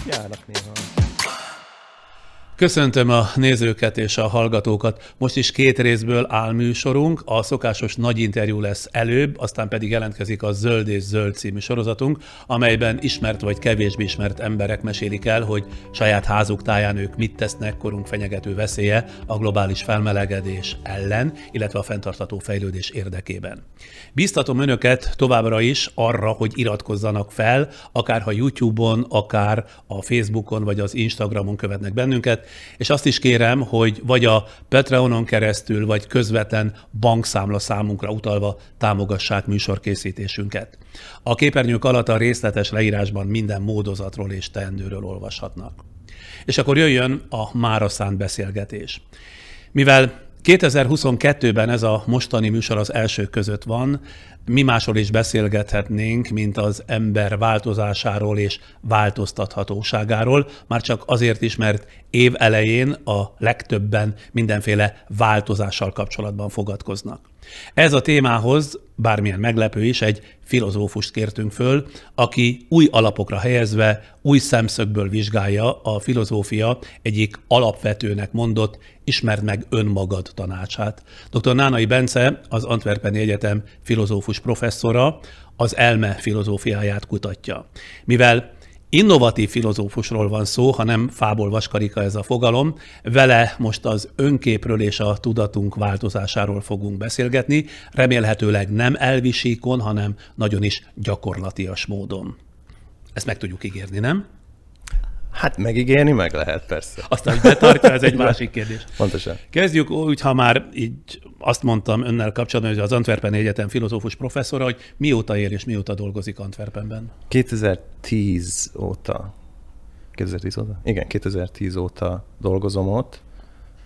Járnak néha. Köszöntöm a nézőket és a hallgatókat. Most is 2 részből áll műsorunk. A szokásos nagy interjú lesz előbb, aztán pedig jelentkezik a Zöld és Zöld című sorozatunk, amelyben ismert vagy kevésbé ismert emberek mesélik el, hogy saját házuk táján ők mit tesznek korunk fenyegető veszélye a globális felmelegedés ellen, illetve a fenntartható fejlődés érdekében. Bíztatom önöket továbbra is arra, hogy iratkozzanak fel, akár ha YouTube-on, akár a Facebookon vagy az Instagramon követnek bennünket, és azt is kérem, hogy vagy a Patreonon keresztül, vagy közvetlen bankszámla számunkra utalva támogassák műsorkészítésünket. A képernyők alatt a részletes leírásban minden módozatról és teendőről olvashatnak. És akkor jöjjön a mára szánt beszélgetés. Mivel 2022-ben ez a mostani műsor az elsők között van, mi másról is beszélgethetnénk, mint az ember változásáról és változtathatóságáról, már csak azért is, mert év elején a legtöbben mindenféle változással kapcsolatban fogadkoznak. Ez a témához, bármilyen meglepő is, egy filozófust kértünk föl, aki új alapokra helyezve, új szemszögből vizsgálja a filozófia egyik alapvetőnek mondott ismerd meg önmagad tanácsát. Dr. Nánai Bence, az Antwerpeni Egyetem filozófus professzora, az elme filozófiáját kutatja. Mivel innovatív filozófusról van szó, ha nem fából vaskarika ez a fogalom, vele most az önképről és a tudatunk változásáról fogunk beszélgetni, remélhetőleg nem elvisíkon, hanem nagyon is gyakorlatias módon. Ezt meg tudjuk ígérni, nem? Hát megígérni meg lehet, persze. Aztán, hogy betartja, ez egy másik kérdés. Pontosan. Kezdjük úgy, ha már így azt mondtam önnel kapcsolatban, hogy az Antwerpeni Egyetem filozófus professzora, hogy mióta él és mióta dolgozik Antwerpenben? 2010 óta? Igen, 2010 óta dolgozom ott.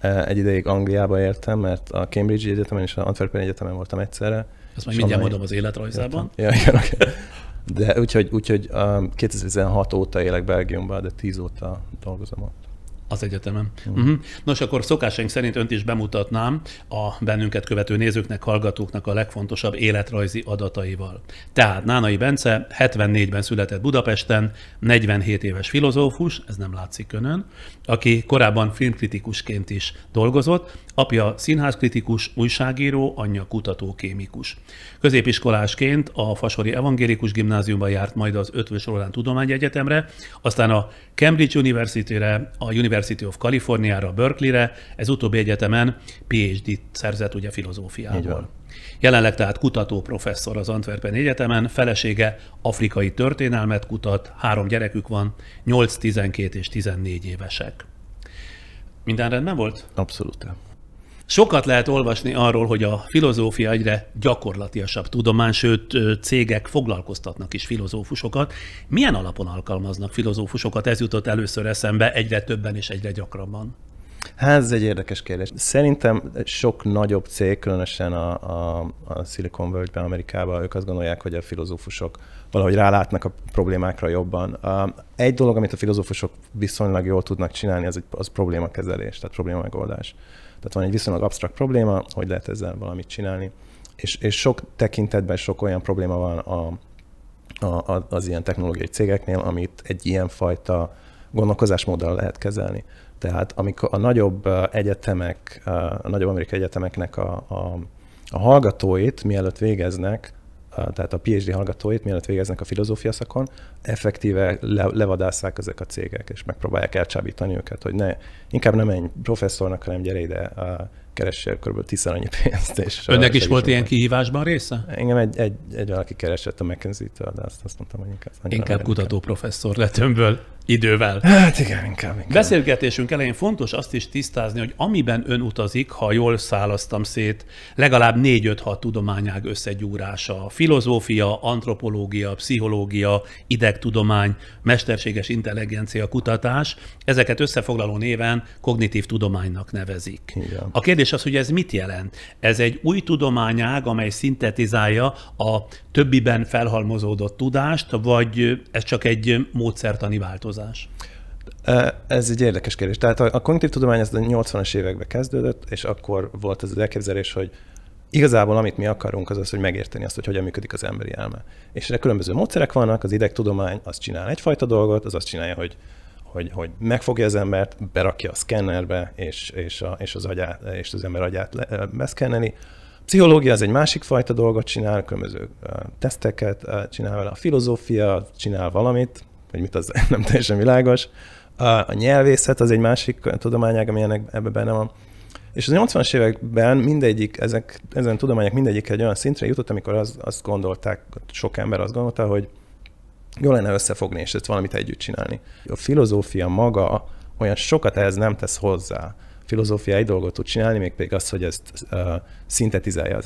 Egy ideig Angliába éltem, mert a Cambridge Egyetemen és az Antwerpeni Egyetemen voltam egyszerre. Azt majd mindjárt mondom az életrajzában. Ja, igen, okay. De úgyhogy 2016 óta élek Belgiumban, de 10 óta dolgozom ott. Az egyetemen. Nos, akkor szokásaink szerint önt is bemutatnám a bennünket követő nézőknek, hallgatóknak a legfontosabb életrajzi adataival. Tehát Nánai Bence 74-ben született Budapesten, 47 éves filozófus, ez nem látszik önön, aki korábban filmkritikusként is dolgozott, apja színházkritikus, újságíró, anyja kutató kémikus. Középiskolásként a Fasori Evangélikus Gimnáziumban járt, majd az Eötvös Loránd Tudományegyetemre, aztán a Cambridge University-re, a University of California-ra, Berkeley-re, ez utóbbi egyetemen PhD-t szerzett ugye filozófiából. Jelenleg tehát kutató professzor az Antwerpeni Egyetemen, felesége afrikai történelmet kutat, 3 gyerekük van, 8, 12 és 14 évesek. Minden rendben volt? Abszolút. Sokat lehet olvasni arról, hogy a filozófia egyre gyakorlatiasabb tudomány, sőt cégek foglalkoztatnak is filozófusokat. Milyen alapon alkalmaznak filozófusokat? Ez jutott először eszembe, egyre többen és egyre gyakrabban. Hát ez egy érdekes kérdés. Szerintem sok nagyobb cég, különösen a Silicon Valley-ben, Amerikában, ők azt gondolják, hogy a filozófusok valahogy rálátnak a problémákra jobban. Egy dolog, amit a filozófusok viszonylag jól tudnak csinálni, az problémakezelés, tehát problémamegoldás. Tehát van egy viszonylag absztrakt probléma, hogy lehet ezzel valamit csinálni, és sok tekintetben sok olyan probléma van az ilyen technológiai cégeknél, amit egy ilyenfajta gondolkozásmóddal lehet kezelni. Tehát amikor a nagyobb egyetemek, a nagyobb amerikai egyetemeknek a hallgatóit mielőtt végeznek, tehát a PhD hallgatóit mielőtt végeznek a filozófia szakon, effektíve levadásszák ezek a cégek, és megpróbálják elcsábítani őket, hogy inkább nem menj professzornak, hanem gyere ide, keressél kb. 10 annyi pénzt. És önnek is volt ilyen kihívásban része? Engem egy valaki keresett a McKinsey-től, de azt mondtam, hogy inkább kutató professzor lett önből idővel. Hát igen, inkább. Beszélgetésünk elején fontos azt is tisztázni, hogy amiben ön utazik, ha jól szálasztam szét, legalább 4-5-6 tudományág összegyúrása. Filozófia, antropológia, pszichológia, idegtudomány, mesterséges intelligencia kutatás, ezeket összefoglaló néven kognitív tudománynak nevezik. Igen. A kérdés az, hogy ez mit jelent? Ez egy új tudományág, amely szintetizálja a többiben felhalmozódott tudást, vagy ez csak egy módszertani változás? Ez egy érdekes kérdés. Tehát a kognitív tudomány az a 80-as években kezdődött, és akkor volt ez az elképzelés, hogy igazából amit mi akarunk, az az, hogy megérteni azt, hogy hogyan működik az emberi elme. És erre különböző módszerek vannak, az idegtudomány azt csinál egyfajta dolgot, az azt csinálja, hogy hogy megfogja az embert, berakja a szkennerbe, és az ember agyát beszkenneli. Pszichológia az egy másik fajta dolgot csinál, különböző teszteket csinál vele. A filozófia csinál valamit, hogy mit az nem teljesen világos. A nyelvészet az egy másik tudományág, ami ebben benne van. És az 80-as években ezen tudományok mindegyik egy olyan szintre jutott, amikor azt gondolták, sok ember azt gondolta, hogy jó lenne összefogni, és ezt valamit együtt csinálni. A filozófia maga olyan sokat ehhez nem tesz hozzá. A filozófia egy dolgot tud csinálni, mégpedig az, hogy ezt szintetizálja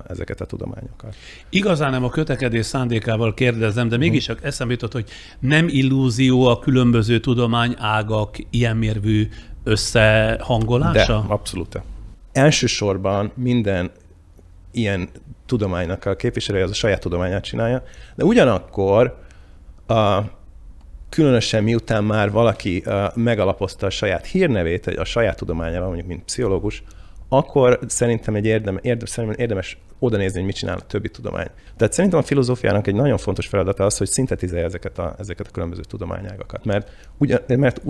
ezeket a tudományokat. Igazán nem a kötekedés szándékával kérdezem, de mégis csak eszembe jutott, hogy nem illúzió a különböző tudományágak ilyen mérvű összehangolása? De, abszolút. Elsősorban minden ilyen tudománynak a képviselője az a saját tudományát csinálja, de ugyanakkor különösen miután már valaki megalapozta a saját hírnevét a saját tudományával, mondjuk mint pszichológus, akkor szerintem érdemes oda nézni, hogy mit csinál a többi tudomány. Tehát szerintem a filozófiának egy nagyon fontos feladata az, hogy szintetizálja ezeket a különböző tudományágakat, mert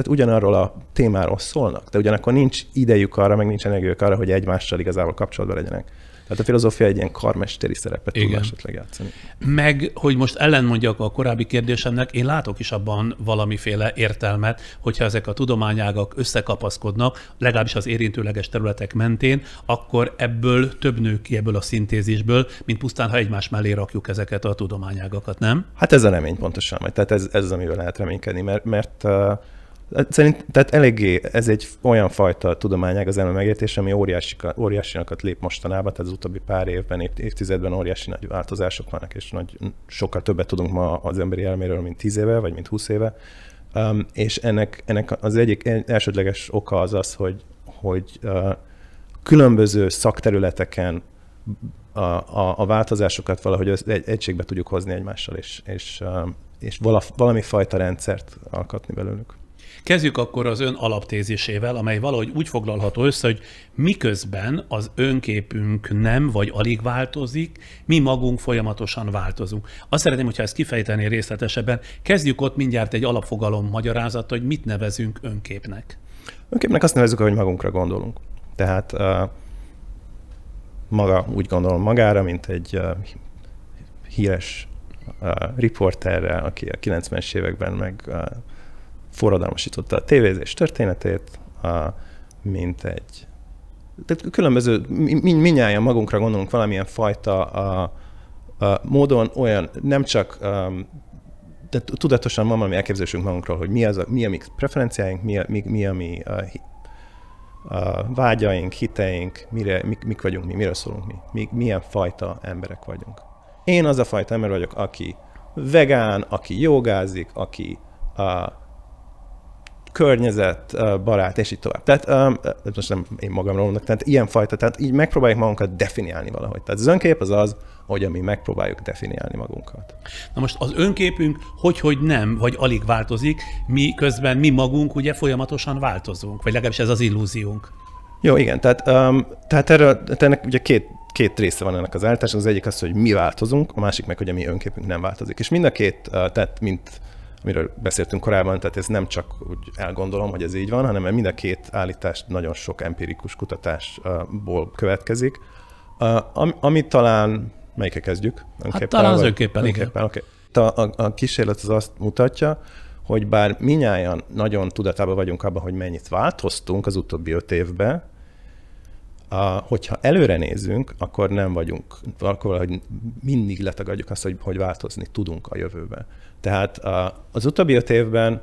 ugyanarról a témáról szólnak, de ugyanakkor nincs idejük arra, meg nincs energiájuk arra, hogy egymással igazából kapcsolatban legyenek. Tehát a filozófia egy ilyen karmesteri szerepet tud esetleg játszani. Meg, hogy most ellenmondjak a korábbi kérdésemnek, én látok is abban valamiféle értelmet, hogyha ezek a tudományágak összekapaszkodnak, legalábbis az érintőleges területek mentén, akkor ebből több nő ki ebből a szintézisből, mint pusztán, ha egymás mellé rakjuk ezeket a tudományágakat, nem? Hát ez a remény pontosan, tehát ez az, amivel lehet reménykedni, mert tehát eléggé ez egy olyan fajta tudományág az elme megértése, ami óriásinakat lép mostanában, tehát az utóbbi pár évben, évtizedben óriási nagy változások vannak, és sokkal többet tudunk ma az emberi elméről, mint 10 éve, vagy mint 20 éve. És ennek az egyik elsődleges oka az, hogy különböző szakterületeken a változásokat valahogy egységbe tudjuk hozni egymással, és valami fajta rendszert alkotni belőlük. Kezdjük akkor az ön alaptézisével, amely valahogy úgy foglalható össze, hogy miközben az önképünk nem vagy alig változik, mi magunk folyamatosan változunk. Azt szeretném, hogyha ezt kifejtené részletesebben. Kezdjük ott mindjárt egy alapfogalom magyarázat, hogy mit nevezünk önképnek. Önképnek azt nevezzük, hogy magunkra gondolunk. Tehát maga úgy gondol magára, mint egy híres riporterre, aki a 90-es években meg forradalmasította a tévézés történetét, mint egy... Tehát különböző, mindnyájan magunkra gondolunk valamilyen fajta módon, olyan nem csak... Tehát tudatosan van valami elképzelésünk magunkról, hogy mi a mi preferenciáink, mi a mi vágyaink, hiteink, mik vagyunk mi, miről szólunk mi, milyen fajta emberek vagyunk. Én az a fajta ember vagyok, aki vegán, aki jogázik, aki környezetbarát, és így tovább. Tehát most nem én magamról mondok, tehát ilyenfajta, tehát így megpróbáljuk magunkat definiálni valahogy. Tehát az önkép az, hogy mi megpróbáljuk definiálni magunkat. Na most az önképünk hogy nem, vagy alig változik, közben mi magunk ugye folyamatosan változunk, vagy legalábbis ez az illúziónk. Jó, igen, tehát ennek ugye két része van ennek az állításnak. Az egyik az, hogy mi változunk, a másik meg, hogy a mi önképünk nem változik. És mind a két, tehát mint amiről beszéltünk korábban, tehát ez nem csak úgy elgondolom, hogy ez így van, hanem mind a két állítás nagyon sok empirikus kutatásból következik. Ami talán, melyikre kezdjük? Hát talán az önképpen, igen. Okay. A kísérlet az azt mutatja, hogy bár minnyáján nagyon tudatában vagyunk abban, hogy mennyit változtunk az utóbbi 5 évben, hogyha előre nézünk, akkor nem vagyunk, akkor valahogy mindig letagadjuk azt, hogy változni tudunk a jövőben. Tehát az utóbbi 5 évben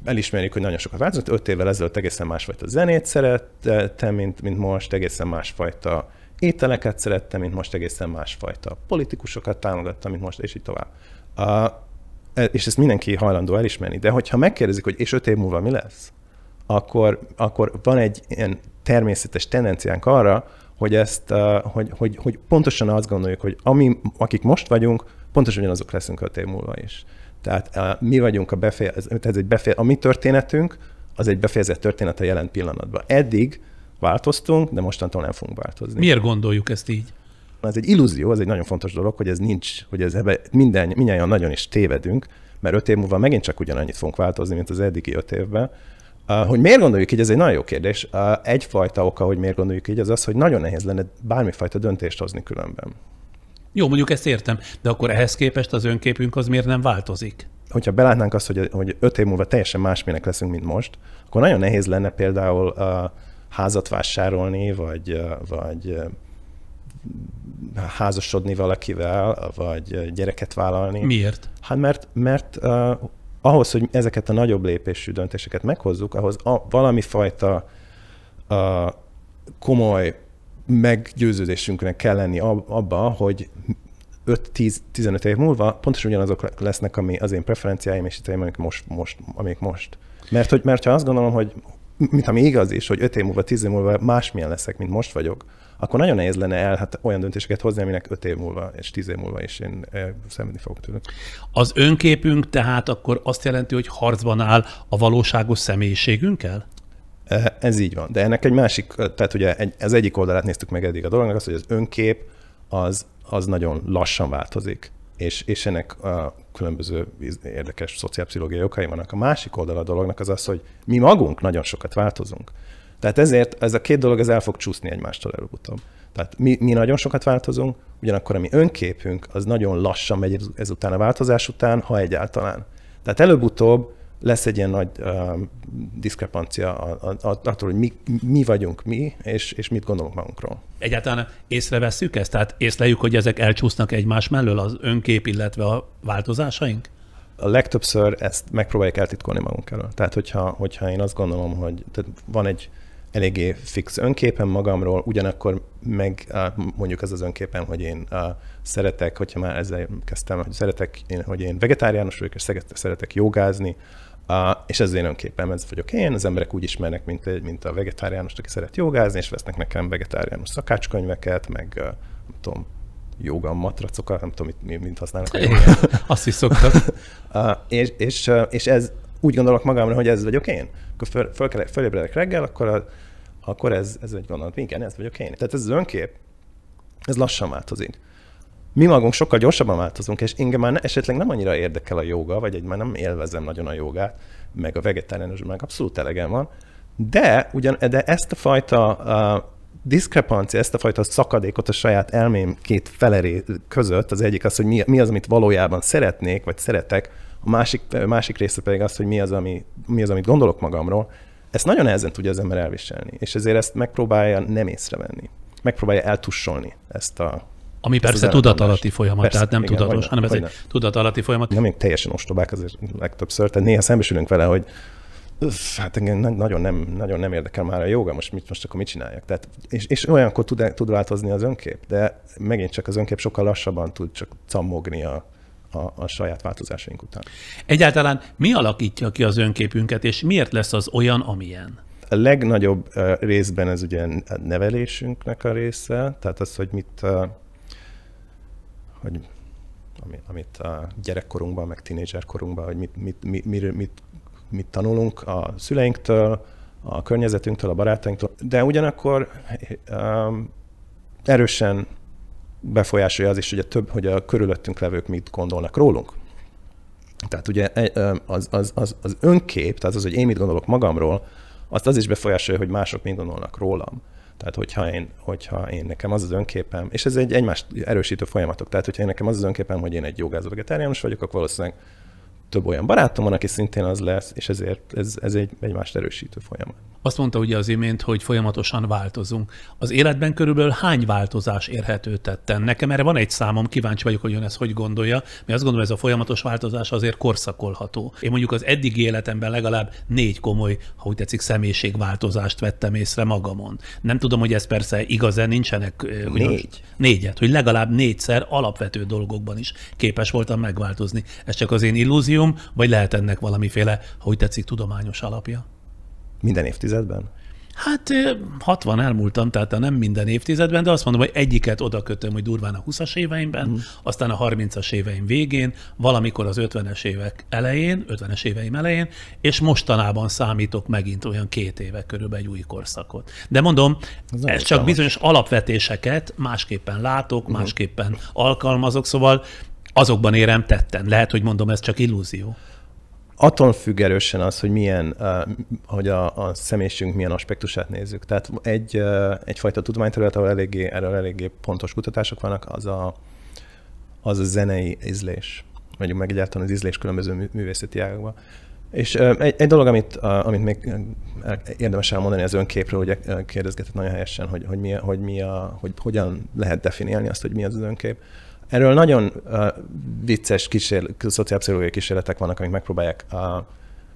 elismerjük, hogy nagyon sokat változott. 5 évvel ezelőtt egészen másfajta zenét szerettem, mint most, egészen másfajta ételeket szerettem, mint most, egészen másfajta politikusokat támogattam, mint most, és így tovább. És ezt mindenki hajlandó elismerni. De hogyha megkérdezik, hogy és 5 év múlva mi lesz, akkor van egy ilyen természetes tendenciánk arra, hogy hogy pontosan azt gondoljuk, hogy akik most vagyunk, pontosan ugyanazok leszünk 5 év múlva is. Tehát mi vagyunk a mi történetünk, az egy befejezett történet a jelen pillanatban. Eddig változtunk, de mostantól nem fogunk változni. Miért gondoljuk ezt így? Ez egy illúzió, ez egy nagyon fontos dolog, hogy ez nincs, hogy ez mindannyian nagyon is tévedünk, mert 5 év múlva megint csak ugyanannyit fogunk változni, mint az eddigi 5 évben. Hogy miért gondoljuk így, ez egy nagyon jó kérdés. Egyfajta oka, hogy miért gondoljuk így, az az, hogy nagyon nehéz lenne bármifajta döntést hozni különben. Jó, mondjuk ezt értem, de akkor ehhez képest az önképünk az miért nem változik? Hogyha belátnánk azt, hogy 5 év múlva teljesen másmilyenek leszünk, mint most, akkor nagyon nehéz lenne például házat vásárolni, vagy házasodni valakivel, vagy gyereket vállalni. Miért? Hát mert ahhoz, hogy ezeket a nagyobb lépésű döntéseket meghozzuk, ahhoz valami fajta komoly meggyőződésünknek kell lenni abba, hogy 5-10-15 év múlva pontosan ugyanazok lesznek az én preferenciáim és itt amik most. Mert ha azt gondolom, hogy mint ami igaz is, hogy 5 év múlva, 10 év múlva másmilyen leszek, mint most vagyok, akkor nagyon nehéz lenne olyan döntéseket hozni, aminek 5 év múlva és 10 év múlva is én szenvedni fogok tőlük. Az önképünk tehát akkor azt jelenti, hogy harcban áll a valóságos személyiségünkkel? Ez így van. De ennek egy másik, tehát ugye az egyik oldalát néztük meg eddig a dolognak, az, hogy az önkép az nagyon lassan változik. És ennek a különböző érdekes szociálpszichológiai okai vannak. A másik oldal a dolognak az, hogy mi magunk nagyon sokat változunk. Tehát ezért ez a két dolog el fog csúszni egymástól előbb-utóbb. Tehát mi nagyon sokat változunk, ugyanakkor a mi önképünk az nagyon lassan megy ezután a változás után, ha egyáltalán. Tehát előbb-utóbb lesz egy ilyen nagy diszkrepancia attól, hogy mi vagyunk mi, és mit gondolunk magunkról. Egyáltalán észrevesszük ezt? Tehát észleljük, hogy ezek elcsúsznak egymás mellől, az önkép, illetve a változásaink? A legtöbbször ezt megpróbáljuk eltitkolni magunk elől. Tehát, hogyha én azt gondolom, hogy van egy eléggé fix önképem magamról, ugyanakkor meg mondjuk ez az önképem, hogy én szeretek, hogyha már ezzel kezdtem, hogy én vegetáriánus vagyok, és szeretek jogázni, és ez az én önképem, ez vagyok én, az emberek úgy ismernek, mint a vegetáriánust, aki szeret jogázni, és vesznek nekem vegetáriánus szakácskönyveket, meg nem tudom, joga matracokat, nem tudom, mit használnak. Azt is szoktak. És ez úgy gondolok magamra, hogy ez vagyok én. Akkor fölébredek reggel, akkor ez egy gondolat, igen, ez vagyok én. Tehát ez az önkép, ez lassan változik. Mi magunk sokkal gyorsabban változunk, és engem már esetleg nem annyira érdekel a jóga, vagy már nem élvezem nagyon a jogát, meg a vegetáriánus, meg abszolút elegem van, de ezt a fajta diszkrepancia, ezt a fajta szakadékot a saját elmém két feleré között, az egyik az, hogy mi az, amit valójában szeretnék, vagy szeretek, a másik része pedig az, hogy mi az, amit gondolok magamról, ezt nagyon nehezen tudja az ember elviselni, és ezért ezt megpróbálja nem észrevenni. Megpróbálja eltussolni ezt a... Ami persze tudatalatti folyamat, persze, tehát nem igen, tudatos, hanem ez egy tudatalatti folyamat. Nem még teljesen ostobák azért legtöbbször, tehát néha szembesülünk vele, hogy hát engem nagyon nem érdekel már a jóga, most akkor mit csináljak? Tehát, és olyankor tud változni az önkép, de megint csak az önkép sokkal lassabban tud csak cammogni a saját változásaink után. Egyáltalán mi alakítja ki az önképünket, és miért lesz az olyan, amilyen? A legnagyobb részben ez ugye a nevelésünknek a része, tehát az, hogy amit a gyerekkorunkban, meg tínédzserkorunkban, hogy mit tanulunk a szüleinktől, a környezetünktől, a barátainktól, de ugyanakkor erősen befolyásolja az is, hogy a körülöttünk levők mit gondolnak rólunk. Tehát ugye az önkép, tehát az, hogy én mit gondolok magamról, az is befolyásolja, hogy mások mit gondolnak rólam. Tehát hogyha én nekem az önképem, és ez egy egymást erősítő folyamatok, tehát hogyha én nekem az önképem, hogy én egy jogázó vegetáriánus vagyok, akkor valószínűleg több olyan barátom van, aki szintén az lesz, és ezért ez egy egymást erősítő folyamat. Azt mondta ugye az imént, hogy folyamatosan változunk. Az életben körülbelül hány változás érhető tetten? Nekem erre van egy számom, kíváncsi vagyok, hogy ön ezt hogy gondolja, mert azt gondolom, ez a folyamatos változás azért korszakolható. Én mondjuk az eddigi életemben legalább 4 komoly, ha úgy tetszik, személyiségváltozást vettem észre magamon. Nem tudom, hogy ez persze igaz-e, nincsenek... 4-et, hogy legalább 4-szer alapvető dolgokban is képes voltam megváltozni. Ez csak az én illúzióm, vagy lehet ennek valamiféle, ha úgy tetszik, tudományos alapja? Minden évtizedben? Hát 60 elmúltam, tehát nem minden évtizedben, de azt mondom, hogy egyiket oda kötöm, hogy durván a 20-as éveimben, aztán a 30-as éveim végén, valamikor az 50-es éveim elején, és mostanában számítok megint olyan 2 éve körülbelül egy új korszakot. De mondom, ez csak bizonyos alapvetéseket másképpen látok, másképpen alkalmazok, szóval Azokban érem tetten. Lehet, hogy mondom, ez csak illúzió. Attól függ erősen az, hogy milyen, hogy a személyiségünk milyen aspektusát nézzük. Tehát egyfajta tudományterület, ahol erről eléggé pontos kutatások vannak, az a zenei ízlés, vagy meg egyáltalán az ízlés különböző művészeti ágakban. És egy dolog, amit még érdemes elmondani az önképről, ugye kérdezgetett nagyon helyesen, hogy hogyan lehet definiálni azt, hogy mi az önkép. Erről nagyon vicces szociálpszichológiai kísérletek vannak, amik megpróbálják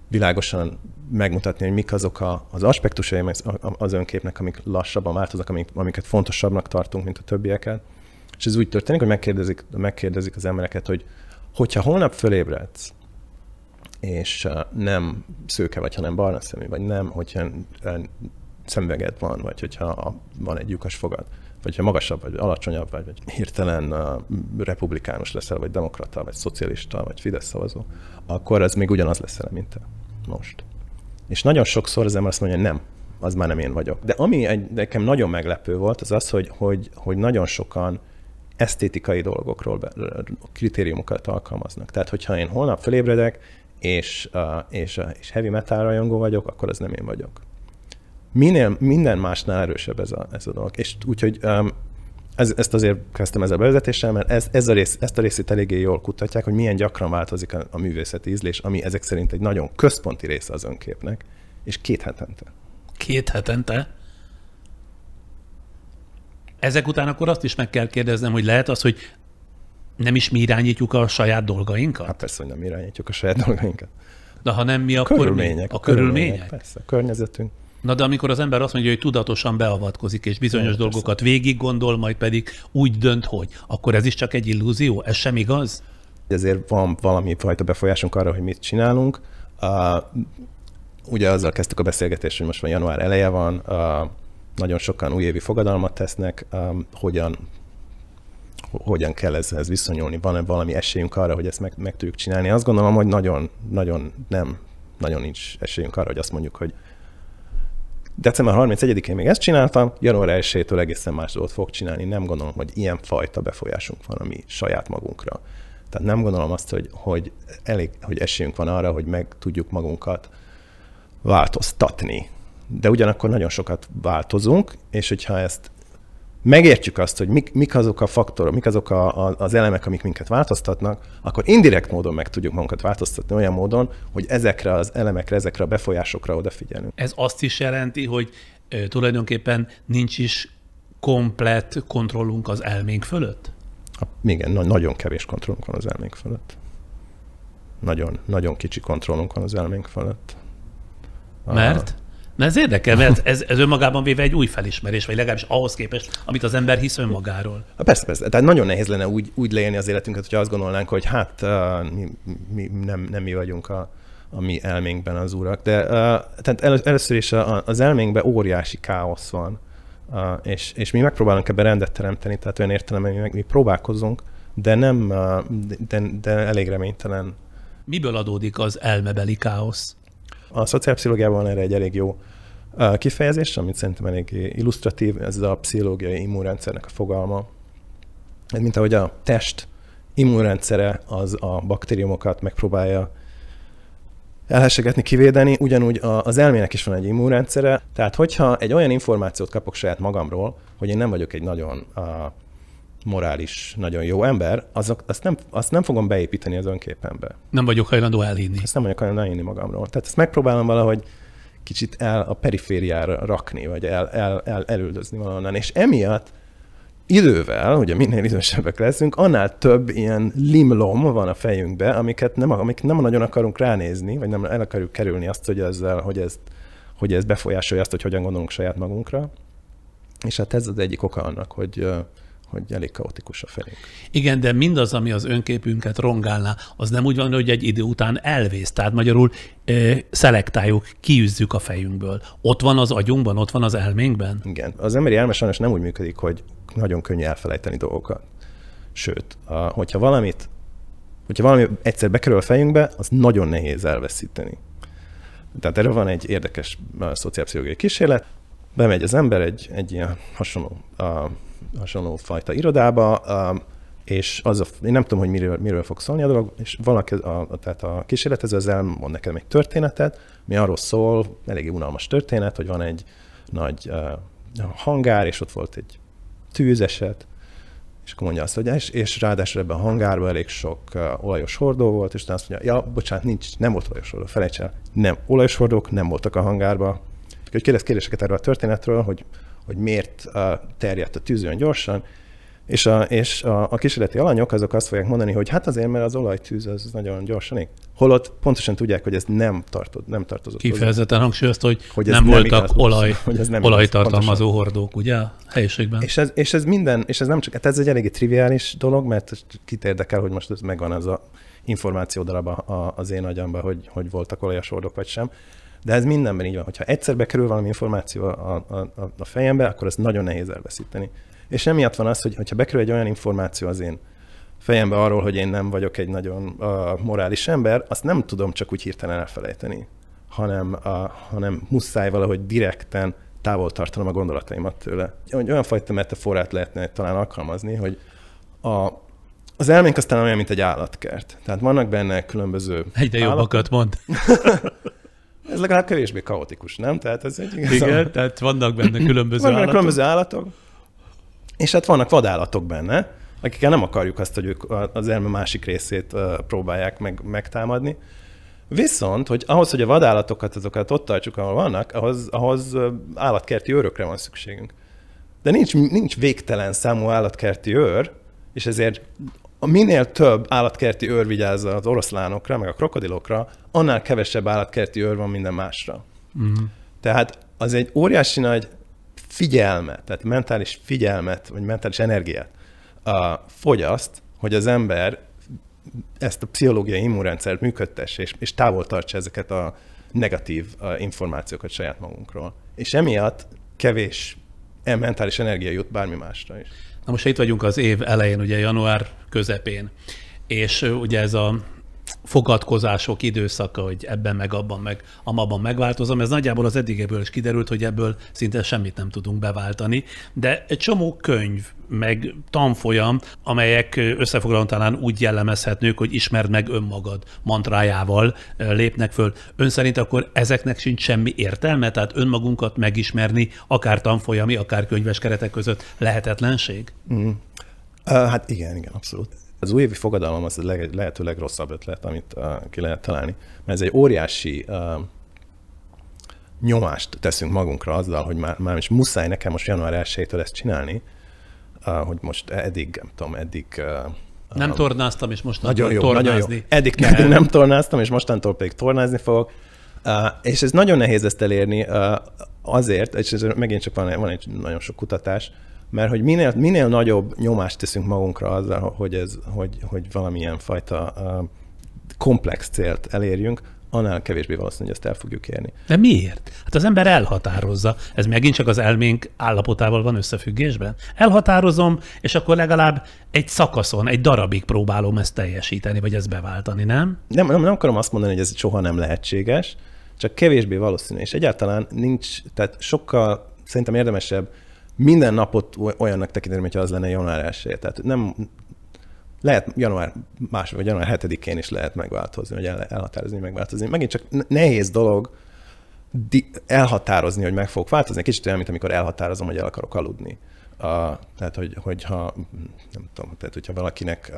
világosan megmutatni, hogy mik azok az aspektusai az önképnek, amik lassabban változnak, amiket fontosabbnak tartunk, mint a többieket. És ez úgy történik, hogy megkérdezik az embereket, hogy hogyha holnap fölébredsz, és nem szőke vagy, hanem barna szemű, vagy nem, hogyha szemüveged van, vagy hogyha van egy lyukas fogad, vagy ha magasabb, vagy alacsonyabb, vagy hirtelen republikánus leszel, vagy demokrata, vagy szocialista, vagy Fidesz szavazó, akkor ez még ugyanaz leszel, mint te most. És nagyon sokszor az ember azt mondja, hogy nem, az már nem én vagyok. De ami nekem nagyon meglepő volt, az az, hogy nagyon sokan esztétikai dolgokról kritériumokat alkalmaznak. Tehát, hogyha én holnap felébredek, és heavy metal rajongó vagyok, akkor az nem én vagyok. Minden másnál erősebb ez a dolog. És úgyhogy ezt azért kezdtem ezzel a bevezetéssel, mert ezt a részét eléggé jól kutatják, hogy milyen gyakran változik a művészeti ízlés, ami ezek szerint egy nagyon központi része az önképnek, és 2 hetente. 2 hetente? Ezek után akkor azt is meg kell kérdeznem, hogy lehet az, hogy nem is mi irányítjuk a saját dolgainkat? Hát persze, hogy nem irányítjuk a saját dolgainkat. De ha nem mi, akkor körülmények, a körülmények? Persze, a környezetünk. Na de amikor az ember azt mondja, hogy tudatosan beavatkozik, és bizonyos dolgokat végig gondol, majd pedig úgy dönt, hogy akkor ez is csak egy illúzió? Ez sem igaz? Ezért van valami fajta befolyásunk arra, hogy mit csinálunk. Ugye azzal kezdtük a beszélgetést, hogy most van január eleje van, nagyon sokan újévi fogadalmat tesznek, hogyan kell ezzel viszonyulni, van-e valami esélyünk arra, hogy ezt meg tudjuk csinálni. Azt gondolom, hogy nagyon nincs esélyünk arra, hogy azt mondjuk, hogy december 31-én még ezt csináltam, január 1-től egészen más dolgot fog csinálni. Nem gondolom, hogy ilyen fajta befolyásunk van a mi saját magunkra. Tehát nem gondolom azt, hogy esélyünk van arra, hogy meg tudjuk magunkat változtatni. De ugyanakkor nagyon sokat változunk, és hogyha ezt megértjük azt, hogy mik azok a faktorok, mik azok az elemek, amik minket változtatnak, akkor indirekt módon meg tudjuk magunkat változtatni olyan módon, hogy ezekre az elemekre, ezekre a befolyásokra odafigyelünk. Ez azt is jelenti, hogy tulajdonképpen nincs is komplett kontrollunk az elménk fölött? Igen, nagyon kevés kontrollunk van az elménk fölött. Nagyon kicsi kontrollunk van az elménk fölött. Mert? Na ez érdekel, mert ez önmagában véve egy új felismerés, vagy legalábbis ahhoz képest, amit az ember hisz önmagáról. Persze. Tehát nagyon nehéz lenne úgy leélni az életünket, hogyha azt gondolnánk, hogy hát mi nem mi vagyunk a mi elménkben az urak. De tehát először is az elménkben óriási káosz van, és mi megpróbálunk ebben rendet teremteni, tehát olyan értelemben mi próbálkozunk, de elég reménytelen. Miből adódik az elmebeli káosz? A szociálpszichológiában van erre egy elég jó kifejezés, amit szerintem elég illusztratív, ez a pszichológiai immunrendszernek a fogalma. Ez mint ahogy a test immunrendszere az a baktériumokat megpróbálja elhessegetni, kivédeni, ugyanúgy az elmének is van egy immunrendszere. Tehát hogyha egy olyan információt kapok saját magamról, hogy én nem vagyok egy nagyon morális, nagyon jó ember, azt nem fogom beépíteni az önképembe. Nem vagyok hajlandó elhinni. Ezt nem vagyok hajlandó elhinni magamról. Tehát ezt megpróbálom valahogy kicsit a perifériára rakni, vagy elüldözni valahonnan. És emiatt idővel, ugye minél idősebbek leszünk, annál több ilyen limlom van a fejünkbe, amik nem nagyon akarunk ránézni, vagy nem el akarjuk kerülni azt, hogy ez befolyásolja azt, hogy hogyan gondolunk saját magunkra. És hát ez az egyik oka annak, hogy elég kaotikus a fejünk. Igen, de mindaz, ami az önképünket rongálná, az nem úgy van, hogy egy idő után elvész. Tehát magyarul szelektáljuk, kiűzzük a fejünkből. Ott van az agyunkban, ott van az elménkben? Igen. Az emberi elme sajnos nem úgy működik, hogy nagyon könnyű elfelejteni dolgokat. Sőt, hogyha valami egyszer bekerül a fejünkbe, az nagyon nehéz elveszíteni. Tehát erre van egy érdekes szociálpszichológiai kísérlet. Bemegy az ember egy ilyen hasonló fajta irodába, és én nem tudom, hogy miről fog szólni a dolog, és valaki, tehát a kísérletező az elmond nekem egy történetet, mi arról szól, eléggé unalmas történet, hogy van egy nagy hangár, és ott volt egy tűzeset, és akkor mondja azt, hogy és ráadásul ebben a hangárban elég sok olajos hordó volt, és azt mondja, ja, bocsánat, nem volt olajos hordó, felejts el, nem, olajos hordók nem voltak a hangárban. Úgyhogy kérdez kérdéseket erről a történetről, hogy miért terjedt a tűz olyan gyorsan, és a kísérleti alanyok azok azt fogják mondani, hogy hát azért, mert az olajtűz az nagyon gyorsan ég. Holott pontosan tudják, hogy ez nem tartozott. Kifejezetten hangsúlyozta, hogy nem voltak olajtartalmazó hordók, ugye, a helyiségben. És ez nem csak, hát ez egy eléggé triviális dolog, mert kit érdekel, hogy most ez megvan az a információ darab az én agyamban, hogy voltak olajos hordók vagy sem. De ez mindenben így van, hogyha egyszer bekerül valami információ a fejembe, akkor ezt nagyon nehéz elveszíteni. És emiatt van az, hogyha bekerül egy olyan információ az én fejembe arról, hogy én nem vagyok egy nagyon morális ember, azt nem tudom csak úgy hirtelen elfelejteni, hanem muszáj valahogy direkten távol tartanom a gondolataimat tőle. Olyan fajta metaforát lehetne talán alkalmazni, hogy az elménk aztán olyan, mint egy állatkert. Tehát vannak benne különböző egyre jobbakat mond. Ez legalább kevésbé kaotikus, nem? Tehát ez egy igen, tehát vannak benne különböző állatok. És hát vannak vadállatok benne, akikkel nem akarjuk azt, hogy ők az elme másik részét próbálják megtámadni. Viszont, hogy ahhoz, hogy a vadállatokat, azokat ott tartsuk, ahol vannak, ahhoz állatkerti őrökre van szükségünk. De nincs végtelen számú állatkerti őr, és ezért minél több állatkerti őr vigyáz az oroszlánokra, meg a krokodilokra, annál kevesebb állatkerti őr van minden másra. Uh-huh. Tehát az egy óriási nagy figyelmet, tehát mentális figyelmet, vagy mentális energiát fogyaszt, hogy az ember ezt a pszichológiai immunrendszert működtesse, és távol tartsa ezeket a negatív információkat saját magunkról. És emiatt kevés mentális energia jut bármi másra is. Na most itt vagyunk az év elején, ugye január közepén, és ugye ez a fogadkozások időszaka, hogy ebben meg abban meg amabban megváltozom. Ez nagyjából az eddigiből is kiderült, hogy ebből szinte semmit nem tudunk beváltani, de egy csomó könyv, meg tanfolyam, amelyek összefoglalóan talán úgy jellemezhetők, hogy ismerd meg önmagad mantrájával lépnek föl. Ön szerint akkor ezeknek sincs semmi értelme? Tehát önmagunkat megismerni, akár tanfolyami, akár könyves keretek között lehetetlenség? Hát igen, abszolút. Az újévi fogadalom az a lehető legrosszabb ötlet, amit ki lehet találni, mert ez egy óriási nyomást teszünk magunkra azzal, hogy már is muszáj nekem most január 1-től ezt csinálni, hogy most eddig. Nem tornáztam, és mostantól nagyon tornázni. Nagyon jó. Eddig nem tornáztam, és mostantól pedig tornázni fogok. És ez nagyon nehéz ezt elérni azért, és ez megint csak van egy nagyon sok kutatás, mert hogy minél nagyobb nyomást teszünk magunkra azzal, hogy valamilyen fajta komplex célt elérjünk, annál kevésbé valószínű, hogy ezt el fogjuk érni. De miért? Hát az ember elhatározza. Ez megint csak az elménk állapotával van összefüggésben. Elhatározom, és akkor legalább egy szakaszon, egy darabig próbálom ezt teljesíteni, vagy ezt beváltani, nem? Nem akarom azt mondani, hogy ez soha nem lehetséges, csak kevésbé valószínű. És egyáltalán nincs, tehát sokkal szerintem érdemesebb minden napot olyannak tekinteni, hogyha az lenne január 1. Tehát nem lehet január 2. vagy január 7-én is lehet megváltozni, vagy elhatározni, megváltozni. Megint csak nehéz dolog elhatározni, hogy meg fogok változni. Kicsit olyan, mint amikor elhatározom, hogy el akarok aludni. Tehát, hogyha nem tudom, tehát, hogyha valakinek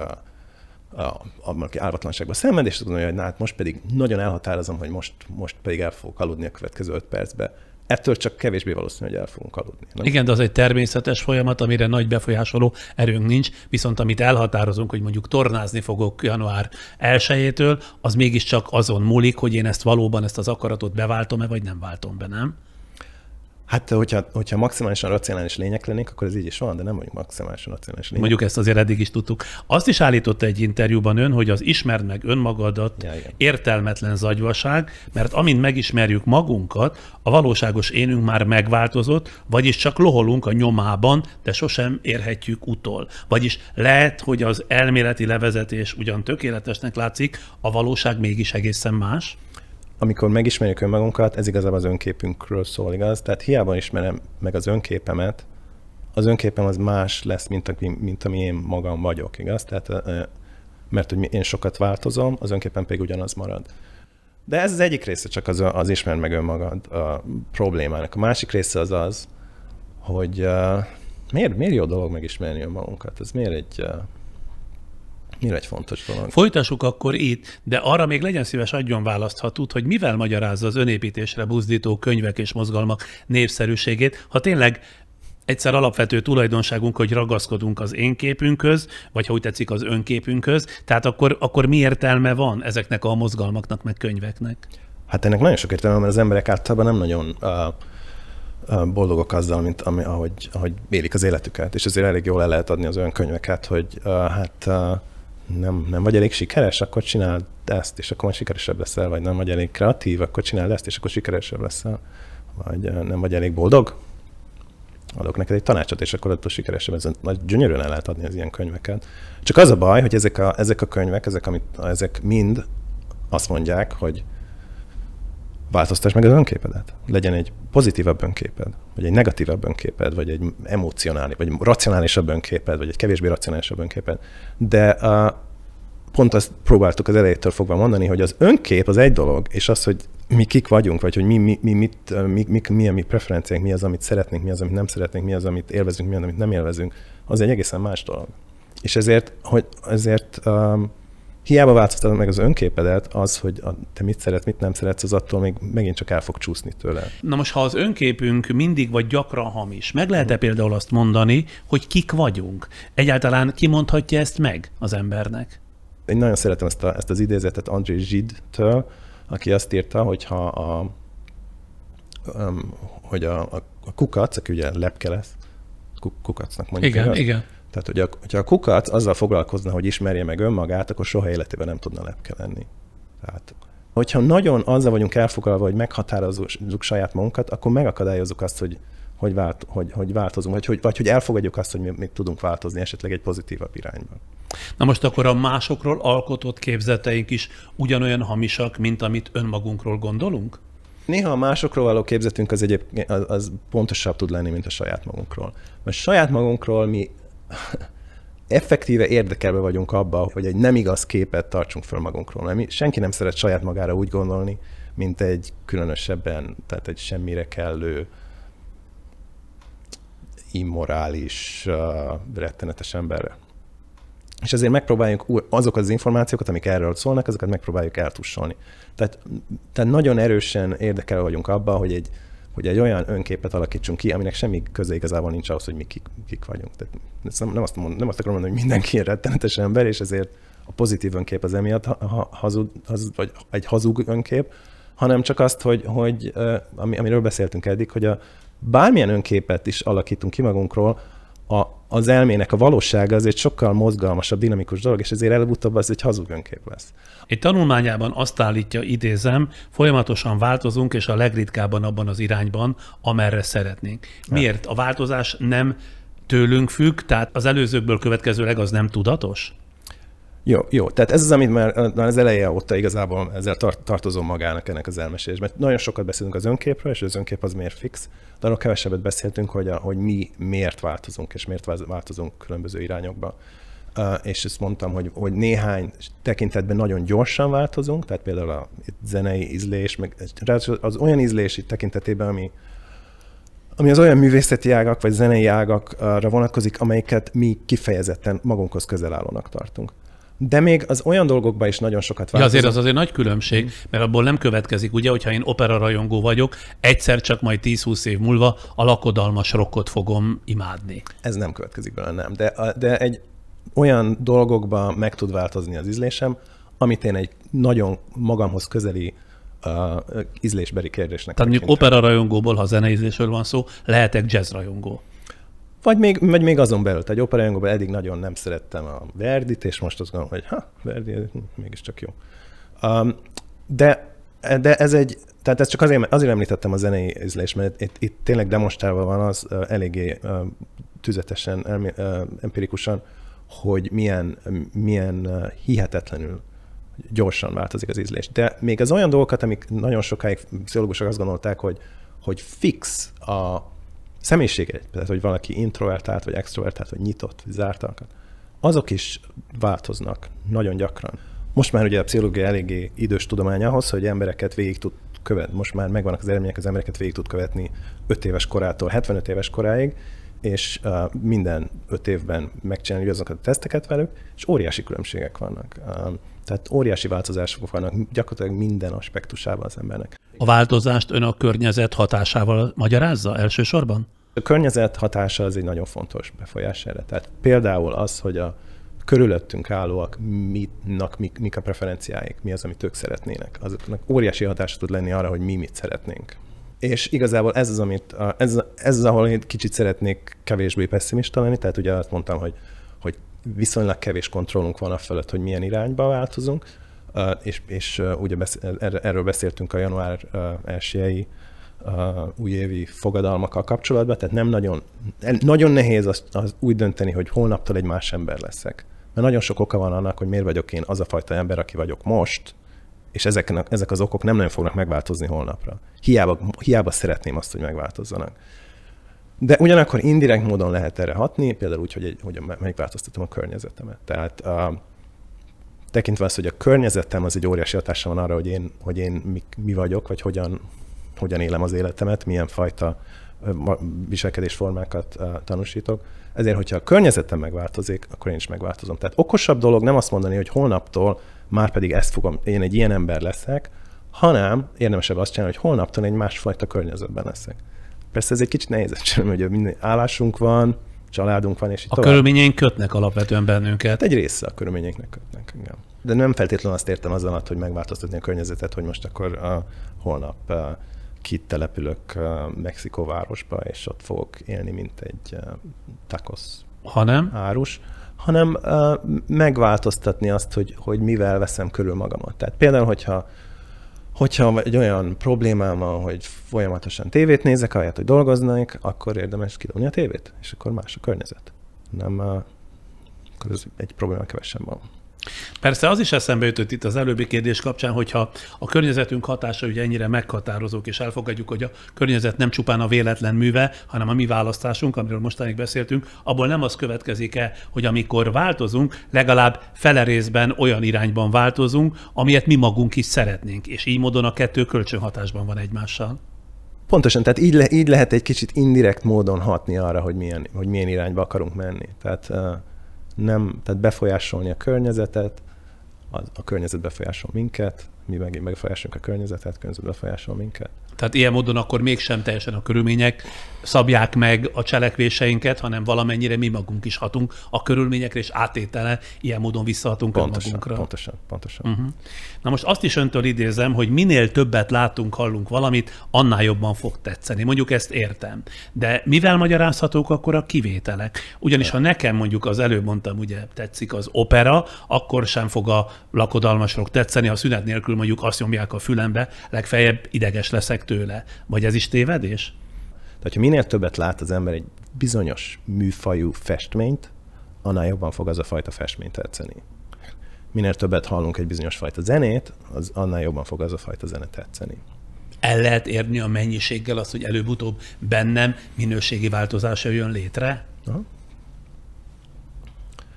valaki álvatlanságban szenved, és tudom, hogy hát most pedig nagyon elhatározom, hogy most pedig el fogok aludni a következő 5 percbe. Ettől csak kevésbé valószínű, hogy el fogunk aludni. Nem? Igen, de az egy természetes folyamat, amire nagy befolyásoló erőnk nincs, viszont amit elhatározunk, hogy mondjuk tornázni fogok január 1-től, az mégiscsak azon múlik, hogy én ezt az akaratot beváltom-e, vagy nem váltom be, nem? Hát, hogyha maximálisan racionális lények lennénk, akkor ez így is van, de nem vagyunk maximálisan racionális lények. Mondjuk ezt azért eddig is tudtuk. Azt is állította egy interjúban ön, hogy az ismerd meg önmagadat értelmetlen zagyvaság, mert amint megismerjük magunkat, a valóságos énünk már megváltozott, vagyis csak loholunk a nyomában, de sosem érhetjük utol. Vagyis lehet, hogy az elméleti levezetés ugyan tökéletesnek látszik, a valóság mégis egészen más. Amikor megismerjük önmagunkat, ez igazából az önképünkről szól, igaz? Tehát hiába ismerem meg az önképemet, az önképem az más lesz, mint ami én magam vagyok, igaz? Tehát, mert hogy én sokat változom, az önképem pedig ugyanaz marad. De ez az egyik része csak az ismerd meg önmagad a problémának. A másik része az, hogy miért jó dolog megismerni önmagunkat? Ez miért egy fontos dolog? Folytassuk akkor itt, de arra még legyen szíves, adjon választ, ha tud, hogy mivel magyarázza az önépítésre buzdító könyvek és mozgalmak népszerűségét, ha tényleg egyszer alapvető tulajdonságunk, hogy ragaszkodunk az én képünkhöz, vagy ha úgy tetszik, az önképünkhöz, tehát akkor mi értelme van ezeknek a mozgalmaknak, meg könyveknek? Hát ennek nagyon sok értelme, mert az emberek általában nem nagyon boldogok azzal, mint ahogy élik az életüket, és azért elég jól el lehet adni az önkönyveket, hogy nem vagy elég sikeres, akkor csináld ezt, és akkor majd sikeresebb leszel, vagy nem vagy elég kreatív, akkor csináld ezt, és akkor sikeresebb leszel, vagy nem vagy elég boldog, adok neked egy tanácsot, és akkor attól sikeresebb, ez nagy gyönyörűen el lehet adni az ilyen könyveket. Csak az a baj, hogy ezek a könyvek, ezek mind azt mondják, hogy változtass meg az önképedet. Legyen egy pozitívabb önképed, vagy egy negatívabb önképed, vagy egy emocionális, vagy racionálisabb önképed, vagy egy kevésbé racionálisabb önképed. De pont azt próbáltuk az elejétől fogva mondani, hogy az önkép az egy dolog, és az, hogy mi kik vagyunk, vagy hogy mi a mi preferenciánk, mi az, amit szeretnénk, mi az, amit nem szeretnénk, mi az, amit élvezünk, mi az, amit nem élvezünk, az egy egészen más dolog. És ezért hiába változtatod meg az önképedet, az, hogy te mit szeretsz, mit nem szeretsz, az attól még megint csak el fog csúszni tőle. Na most, ha az önképünk mindig vagy gyakran hamis, meg lehet-e például azt mondani, hogy kik vagyunk? Egyáltalán ki mondhatja ezt meg az embernek? Én nagyon szeretem ezt az idézetet André Gide-től, aki azt írta, hogy a kukac, aki ugye lepke lesz, kukacnak mondjuk. Igen. Tehát, hogyha a kukac azzal foglalkozna, hogy ismerje meg önmagát, akkor soha életében nem tudna lepke lenni. Tehát, hogyha nagyon azzal vagyunk elfoglalva, hogy meghatározzuk saját magunkat, akkor megakadályozzuk azt, hogy változunk, vagy hogy elfogadjuk azt, hogy mi tudunk változni esetleg egy pozitívabb irányba. Na most akkor a másokról alkotott képzeteink is ugyanolyan hamisak, mint amit önmagunkról gondolunk? Néha a másokról való képzetünk az pontosabb tud lenni, mint a saját magunkról. Mert saját magunkról mi effektíve érdekelve vagyunk abba, hogy egy nem igaz képet tartsunk föl magunkról. Mert senki nem szeret saját magára úgy gondolni, mint egy különösebben, tehát egy semmire kellő, immorális, rettenetes emberre. És ezért megpróbáljuk azokat az információkat, amik erről szólnak, azokat megpróbáljuk eltussolni. Tehát nagyon erősen érdekelve vagyunk abba, hogy egy olyan önképet alakítsunk ki, aminek semmi köze igazából nincs ahhoz, hogy mi kik vagyunk. Tehát nem azt akarom mondani, hogy mindenki ilyen rettenetes ember, és ezért a pozitív önkép az emiatt vagy egy hazug önkép, hanem csak azt, hogy amiről beszéltünk eddig, hogy bármilyen önképet is alakítunk ki magunkról, az elmének a valósága azért sokkal mozgalmasabb, dinamikus dolog, és ezért előbb-utóbb az egy hazug önkép lesz. Egy tanulmányában azt állítja, idézem, folyamatosan változunk, és a legritkábban abban az irányban, amerre szeretnénk. Miért? A változás nem tőlünk függ, tehát az előzőkből következőleg az nem tudatos? Jó. Tehát ez az, amit már az eleje óta igazából ezzel tartozom magának ennek az elmesélés. Mert nagyon sokat beszélünk az önképről, és az önkép az miért fix, de arról kevesebbet beszéltünk, hogy mi miért változunk, és miért változunk különböző irányokba. És ezt mondtam, hogy néhány tekintetben nagyon gyorsan változunk, tehát például a zenei ízlés, meg az olyan ízlési tekintetében, ami az olyan művészeti ágak, vagy zenei ágakra vonatkozik, amelyeket mi kifejezetten magunkhoz közel állónak tartunk. De még az olyan dolgokban is nagyon sokat változunk. Azért az azért nagy különbség, mert abból nem következik, ugye, hogyha én operarajongó vagyok, egyszer csak majd 10-20 év múlva a lakodalmas rockot fogom imádni. Ez nem következik belőle, nem. De egy olyan dolgokban meg tud változni az ízlésem, amit én egy nagyon magamhoz közeli ízlésbeli kérdésnek Tehát mondjuk operarajongóból, ha zeneízlésről van szó, lehetek jazzrajongó. Vagy még azon belül. Tehát egy operarajongóban eddig nagyon nem szerettem a Verdit, és most azt gondolom, hogy Verdi mégiscsak jó. De tehát ez csak azért említettem a zenei ízlést, mert itt tényleg demonstrálva van az eléggé tüzetesen, empirikusan, hogy milyen hihetetlenül gyorsan változik az ízlés. De még az olyan dolgokat, amik nagyon sokáig pszichológusok azt gondolták, hogy fix személyisége, tehát hogy valaki introvertált, vagy extrovertált, vagy nyitott, vagy zártak, azok is változnak nagyon gyakran. Most már ugye a pszichológia eléggé idős tudomány ahhoz, hogy embereket végig tud követni. Most már megvannak az eredmények, az embereket végig tud követni 5 éves korától 75 éves koráig, és minden 5 évben megcsinálni azokat a teszteket velük, és óriási különbségek vannak. Tehát óriási változások vannak gyakorlatilag minden aspektusában az embernek. A változást ön a környezet hatásával magyarázza elsősorban? A környezet hatása az egy nagyon fontos befolyás erre. Tehát például az, hogy a körülöttünk állóak mik a preferenciáik, mi az, amit ők szeretnének. Azoknak óriási hatása tud lenni arra, hogy mi mit szeretnénk. És igazából ez az, ahol én kicsit szeretnék kevésbé pessimista lenni, tehát ugye azt mondtam, hogy viszonylag kevés kontrollunk van afölött, hogy milyen irányba változunk, és ugye erről beszéltünk a január 1-i újévi fogadalmakkal kapcsolatban, tehát nagyon nehéz az úgy dönteni, hogy holnaptól egy más ember leszek. Mert nagyon sok oka van annak, hogy miért vagyok én az a fajta ember, aki vagyok most, és ezek az okok nem nagyon fognak megváltozni holnapra. Hiába szeretném azt, hogy megváltozzanak. De ugyanakkor indirekt módon lehet erre hatni, például úgy, hogy megváltoztatom a környezetemet. Tehát tekintve azt, hogy a környezetem az egy óriási hatása van arra, hogy én mi vagyok, vagy hogyan élem az életemet, milyen fajta viselkedésformákat tanúsítok. Ezért, hogyha a környezetem megváltozik, akkor én is megváltozom. Tehát okosabb dolog nem azt mondani, hogy holnaptól már pedig én egy ilyen ember leszek, hanem érdemesebb azt csinálni, hogy holnaptól egy másfajta környezetben leszek. Persze ez egy kicsit nehéz csinálni, hogy minden állásunk van, családunk van, és így tovább. A körülményeink kötnek alapvetően bennünket. Egy része a körülményeknek kötnek. Igen. De nem feltétlenül azt értem azzal alatt, hogy megváltoztatni a környezetet, hogy most akkor holnap kitelepülök Mexikó városba, és ott fogok élni, mint egy tacos árus, hanem megváltoztatni azt, hogy mivel veszem körül magamat. Tehát például, hogyha egy olyan problémám van, hogy folyamatosan tévét nézek, ahelyett, hogy dolgoznak, akkor érdemes kidobni a tévét, és akkor más a környezet. Nem, akkor ez egy probléma kevesebb van. Persze az is eszembe jutott itt az előbbi kérdés kapcsán, hogyha a környezetünk hatása ugye ennyire meghatározók, és elfogadjuk, hogy a környezet nem csupán a véletlen műve, hanem a mi választásunk, amiről mostanig beszéltünk, abból nem az következik-e, hogy amikor változunk, legalább fele részben olyan irányban változunk, amilyet mi magunk is szeretnénk, és így módon a kettő kölcsönhatásban van egymással. Pontosan, tehát így lehet egy kicsit indirekt módon hatni arra, hogy milyen irányba akarunk menni. Tehát befolyásolni a környezetet, a környezet befolyásol minket, mi megint befolyásolunk a környezet befolyásol minket. Tehát ilyen módon akkor mégsem teljesen a körülmények szabják meg a cselekvéseinket, hanem valamennyire mi magunk is hatunk a körülményekre, és átétele ilyen módon visszahatunk önmagunkra. Pontosan. Na most azt is öntől idézem, hogy minél többet látunk, hallunk valamit, annál jobban fog tetszeni. Mondjuk ezt értem. De mivel magyarázhatók akkor a kivételek? Ugyanis ha nekem mondjuk az előbb mondtam, ugye tetszik az opera, akkor sem fog a lakodalmasok tetszeni, ha szünet nélkül mondjuk azt nyomják a fülembe, legfeljebb ideges leszek tőle. Vagy ez is tévedés? Tehát, ha minél többet lát az ember egy bizonyos műfajú festményt, annál jobban fog az a fajta festmény tetszeni. Minél többet hallunk egy bizonyos fajta zenét, annál jobban fog az a fajta zene tetszeni. El lehet érni a mennyiséggel azt, hogy előbb-utóbb bennem minőségi változása jön létre? Aha.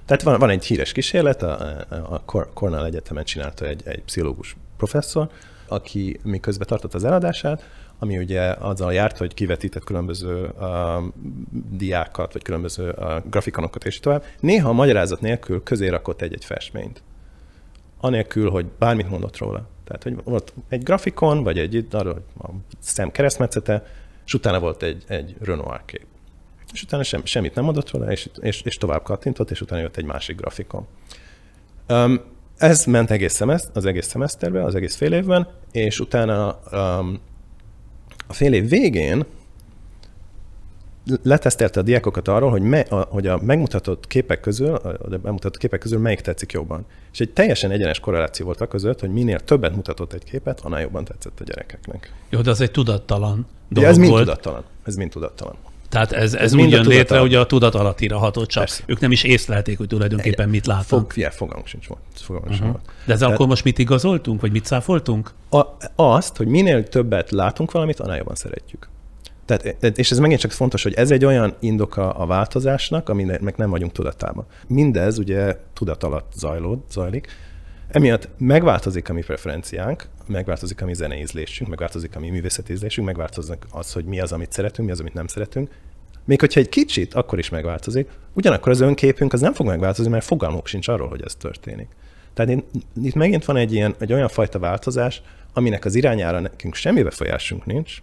Tehát van egy híres kísérlet, a Cornell Egyetemen csinálta egy pszichológus professzor, aki miközben tartott az eladását, ami ugye azzal járt, hogy kivetített különböző diákat, vagy különböző grafikonokat és tovább. Néha a magyarázat nélkül közé rakott egy festményt. Anélkül, hogy bármit mondott róla. Tehát, hogy volt egy grafikon, vagy arról a szem keresztmetszete, és utána volt egy Renoir kép. És utána semmit nem mondott róla, és tovább kattintott, és utána jött egy másik grafikon. Ez ment az egész szemeszterben, az egész fél évben, és utána a fél év végén letesztelte a diákokat arról, hogy a bemutatott képek közül melyik tetszik jobban. És egy teljesen egyenes korreláció volt a között, hogy minél többet mutatott egy képet, annál jobban tetszett a gyerekeknek. Jó, de az egy tudattalan dolog ez mind tudattalan. Ez mind tudattalan. Tehát ez úgy jön létre, hogy a tudat alattira hatott, csak ők nem is észlelték, hogy tulajdonképpen mit látnak. Fogalmunk sincs volt. De ezzel akkor most mit igazoltunk, vagy mit cáfoltunk? Azt, hogy minél többet látunk valamit, annál jobban szeretjük. Tehát, és ez megint csak fontos, hogy ez egy olyan indoka a változásnak, aminek meg nem vagyunk tudatában. Mindez ugye tudat alatt zajlik. Emiatt megváltozik a mi preferenciánk, megváltozik a mi zenei ízlésünk, megváltozik a mi művészeti ízlésünk, megváltozik az, hogy mi az, amit szeretünk, mi az, amit nem szeretünk. Még hogyha egy kicsit, akkor is megváltozik, ugyanakkor az önképünk az nem fog megváltozni, mert fogalmunk sincs arról, hogy ez történik. Tehát itt megint van egy olyan fajta változás, aminek az irányára nekünk semmi befolyásunk nincs,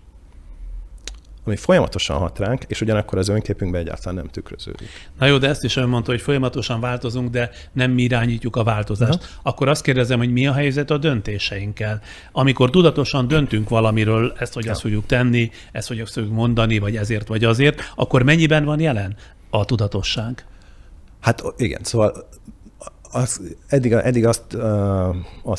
ami folyamatosan hat ránk, és ugyanakkor az önképünkben egyáltalán nem tükröződik. Na jó, de ezt is ön mondta, hogy folyamatosan változunk, de nem mi irányítjuk a változást. Akkor azt kérdezem, hogy mi a helyzet a döntéseinkkel? Amikor tudatosan döntünk valamiről, ezt vagy azt fogjuk tenni, ezt vagy azt fogjuk mondani, vagy ezért vagy azért, akkor mennyiben van jelen a tudatosság? Hát igen, szóval eddig azt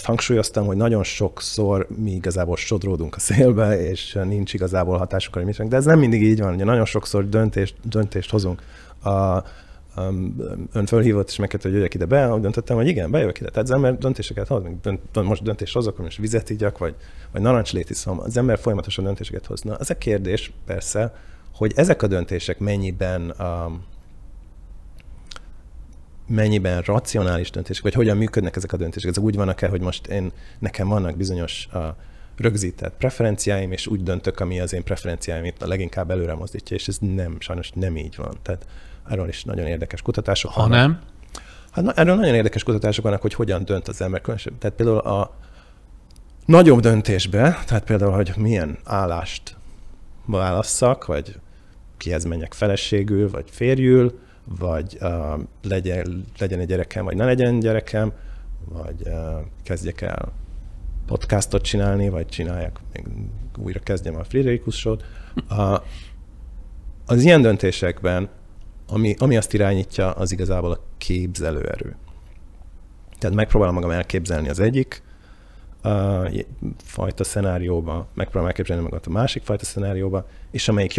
hangsúlyoztam, hogy nagyon sokszor mi igazából sodródunk a szélbe, és nincs igazából hatásuk, hogy mit csinálunk. De ez nem mindig így van, ugye nagyon sokszor döntést hozunk. Ön fölhívott, és megkérdezte, hogy jöjjek ide be, úgy döntöttem, hogy igen, bejövök ide. Tehát az ember döntéseket hoz, most döntést hozok, hogy most vizet igyak, vagy narancslét iszom. Az ember folyamatosan döntéseket hozna. Az a kérdés persze, hogy ezek a döntések mennyiben racionális döntések, vagy hogyan működnek ezek a döntések. Ezek úgy vannak-e, hogy most nekem vannak bizonyos rögzített preferenciáim, és úgy döntök, ami az én preferenciáimit a leginkább előre mozdítja, és ez sajnos nem így van. Tehát erről is nagyon érdekes kutatások vannak. Nem? Hát erről nagyon érdekes kutatások vannak, hogy hogyan dönt az ember. Tehát például a nagyobb döntésbe, tehát például, hogy milyen állást válasszak, vagy kihez menjek feleségül, vagy férjül, vagy legyen egy gyerekem, vagy ne legyen gyerekem, vagy kezdjek el podcastot csinálni, vagy újra kezdjem a Friderikus Show-t. Az ilyen döntésekben, ami azt irányítja, az igazából a képzelőerő. Tehát megpróbálom magam elképzelni az egyik fajta szenárióba, megpróbálom elképzelni magam a másik fajta szenárióba, és amelyik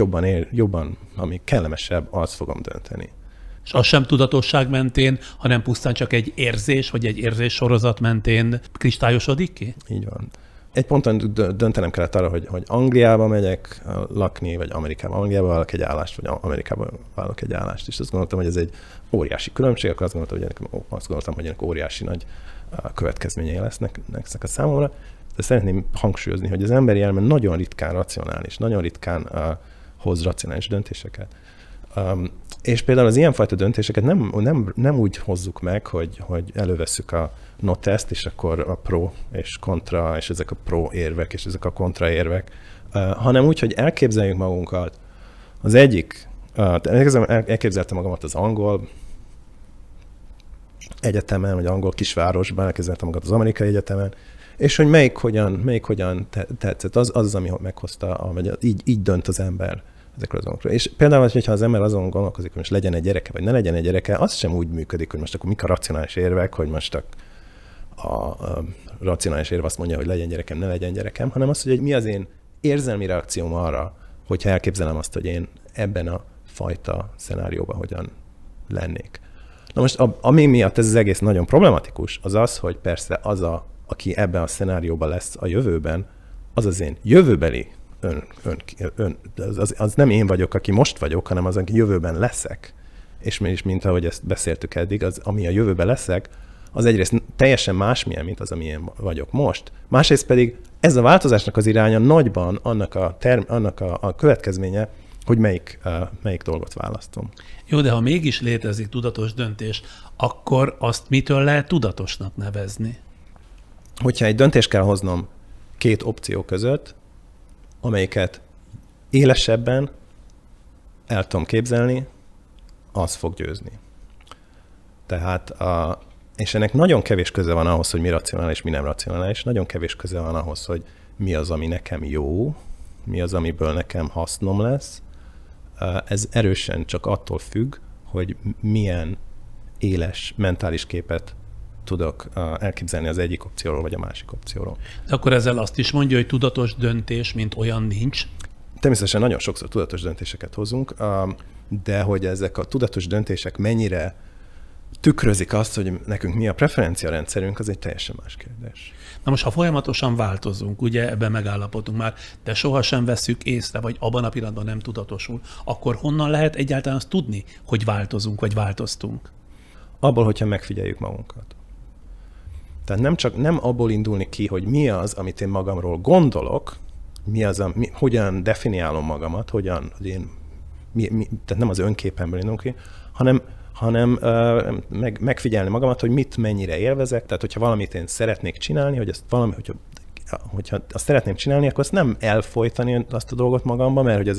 jobban, amik kellemesebb, azt fogom dönteni. És az sem tudatosság mentén, hanem pusztán csak egy érzés, vagy egy érzés sorozat mentén kristályosodik ki? Így van. Egy ponton döntenem kellett arra, hogy Angliába megyek lakni, vagy Amerikába. Angliába vállalok egy állást, vagy Amerikába vállalok egy állást. És azt gondoltam, hogy ez egy óriási különbség, akkor azt gondoltam, hogy ennek óriási nagy következményei lesznek a számomra. De szeretném hangsúlyozni, hogy az emberi elme nagyon ritkán racionális, nagyon ritkán hoz racionális döntéseket. És például az ilyenfajta döntéseket nem úgy hozzuk meg, hogy elővesszük a notest, és akkor a pro és kontra, és ezek a pro érvek, és ezek a kontra érvek, hanem úgy, hogy elképzeljük magunkat. Az egyik, elképzeltem magamat az angol egyetemen, vagy angol kisvárosban, elképzeltem magamat az amerikai egyetemen, és hogy melyik hogyan tetszett, az ami meghozta, vagy így dönt az ember ezekről az dolgokról. És például, hogyha az ember azon gondolkozik, hogy most legyen egy gyereke, vagy ne legyen egy gyereke, az sem úgy működik, hogy most akkor mik a racionális érvek, hogy most a racionális érv azt mondja, hogy legyen gyerekem, ne legyen gyerekem, hanem az, hogy mi az én érzelmi reakcióm arra, hogyha elképzelem azt, hogy én ebben a fajta szenárióban hogyan lennék. Na most, ami miatt ez az egész nagyon problematikus, az az, hogy persze aki ebben a szenárióban lesz a jövőben, az én jövőbeli az nem én vagyok, aki most vagyok, hanem az, aki jövőben leszek. És mint ahogy ezt beszéltük eddig, ami a jövőben leszek, az egyrészt teljesen másmilyen, mint az, ami én vagyok most. Másrészt pedig ez a változásnak az iránya nagyban annak a következménye, hogy melyik dolgot választom. Jó, de ha mégis létezik tudatos döntés, akkor azt mitől lehet tudatosnak nevezni? Hogyha egy döntést kell hoznom két opció között, amelyiket élesebben el tudom képzelni, az fog győzni. Tehát, és ennek nagyon kevés köze van ahhoz, hogy mi racionális, mi nem racionális, nagyon kevés köze van ahhoz, hogy mi az, ami nekem jó, mi az, amiből nekem hasznom lesz. Ez erősen csak attól függ, hogy milyen éles mentális képet tudok elképzelni az egyik opcióról, vagy a másik opcióról. De akkor ezzel azt is mondja, hogy tudatos döntés, mint olyan nincs? Természetesen nagyon sokszor tudatos döntéseket hozunk, de hogy ezek a tudatos döntések mennyire tükrözik azt, hogy nekünk mi a preferenciarendszerünk, az egy teljesen más kérdés. Na most, ha folyamatosan változunk, ugye ebben megállapodunk már, de sohasem vesszük észre, vagy abban a pillanatban nem tudatosul, akkor honnan lehet egyáltalán azt tudni, hogy változunk, vagy változtunk? Abból, hogyha megfigyeljük magunkat. Tehát nem abból indulni ki, hogy mi az, amit én magamról gondolok, hogyan definiálom magamat, tehát nem az önképemből indulunk ki, hanem megfigyelni magamat, hogy mit mennyire élvezek, tehát hogyha valamit én szeretnék csinálni, hogyha azt szeretném csinálni, akkor azt nem elfojtani azt a dolgot magamban, mert hogy az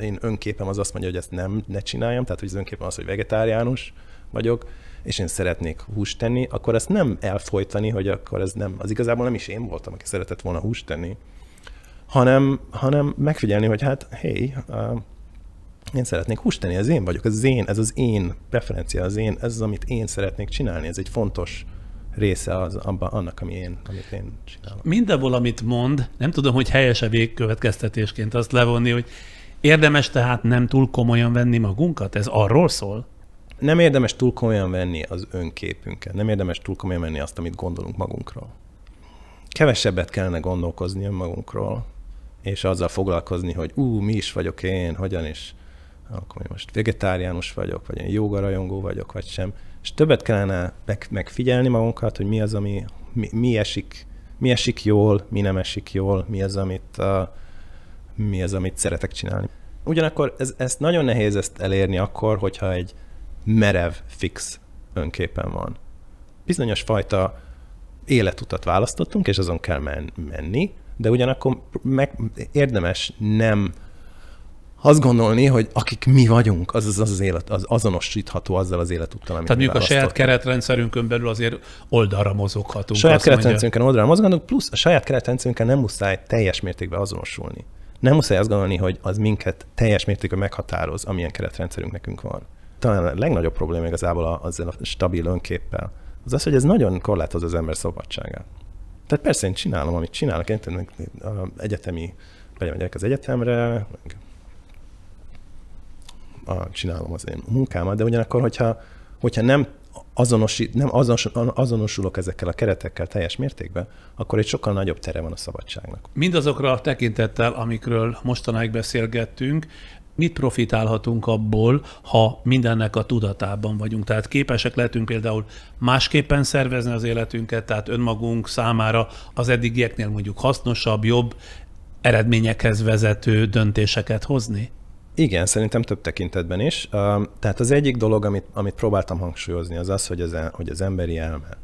én önképem az azt mondja, hogy ezt ne csináljam, tehát hogy az önképem az, hogy vegetáriánus vagyok, és én szeretnék húst tenni, akkor ezt nem elfojtani, hogy akkor az igazából nem is én voltam, aki szeretett volna húst tenni, hanem megfigyelni, hogy hát, én szeretnék húst tenni, ez én vagyok, ez az én preferencia, ez az, amit én szeretnék csinálni, ez egy fontos része annak, amit én csinálok. Mindenból, amit mond, nem tudom, hogy helyes-e végkövetkeztetésként azt levonni, hogy érdemes tehát nem túl komolyan venni magunkat? Ez arról szól? Nem érdemes túl komolyan venni az önképünket, nem érdemes túl komolyan venni azt, amit gondolunk magunkról. Kevesebbet kellene gondolkozni önmagunkról, és azzal foglalkozni, hogy mi is vagyok én, hogyan is, akkor most vegetáriánus vagyok, vagy én jógarajongó vagyok, vagy sem. És többet kellene megfigyelni magunkat, hogy mi az, mi esik jól, mi nem esik jól, mi az, amit szeretek csinálni. Ugyanakkor ezt nagyon nehéz elérni akkor, hogyha egy merev, fix önképen van. Bizonyos fajta életutat választottunk, és azon kell menni, de ugyanakkor érdemes nem azt gondolni, hogy akik mi vagyunk, az élet, az azonosítható azzal az életúttal, amit tehát mondjuk a saját keretrendszerünkön belül azért oldalra mozoghatunk. Saját keretrendszerünkön oldalra mozoghatunk, plusz a saját keretrendszerünkkel nem muszáj teljes mértékben azonosulni. Nem muszáj azt gondolni, hogy az minket teljes mértékben meghatároz, amilyen keretrendszerünk nekünk van. Talán a legnagyobb probléma igazából ezzel a stabil önképpel az, hogy ez nagyon korlátozza az ember szabadságát. Tehát persze én csinálom, amit csinálok, én bemegyek az egyetemre, csinálom az én munkámat, de ugyanakkor, hogyha nem azonosulok ezekkel a keretekkel teljes mértékben, akkor egy sokkal nagyobb tere van a szabadságnak. Mindazokra a tekintettel, amikről mostanáig beszélgettünk, mit profitálhatunk abból, ha mindennek a tudatában vagyunk? Tehát képesek lehetünk például másképpen szervezni az életünket, tehát önmagunk számára az eddigieknél mondjuk hasznosabb, jobb eredményekhez vezető döntéseket hozni? Igen, szerintem több tekintetben is. Tehát az egyik dolog, amit próbáltam hangsúlyozni, az az, hogy az emberi elme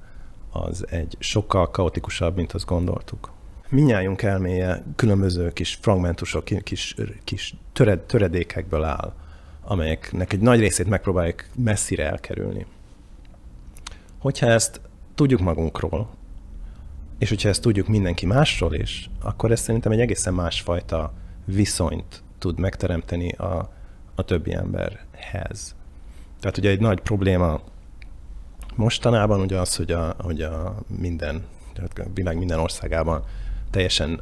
az egy sokkal kaotikusabb, mint azt gondoltuk. Mindnyájunk elméje különböző kis fragmentusok, kis töredékekből áll, amelyeknek egy nagy részét megpróbáljuk messzire elkerülni. Hogyha ezt tudjuk magunkról, és hogyha ezt tudjuk mindenki másról is, akkor ez szerintem egy egészen másfajta viszonyt tud megteremteni a többi emberhez. Tehát ugye egy nagy probléma mostanában ugye az, hogy a világ minden országában teljesen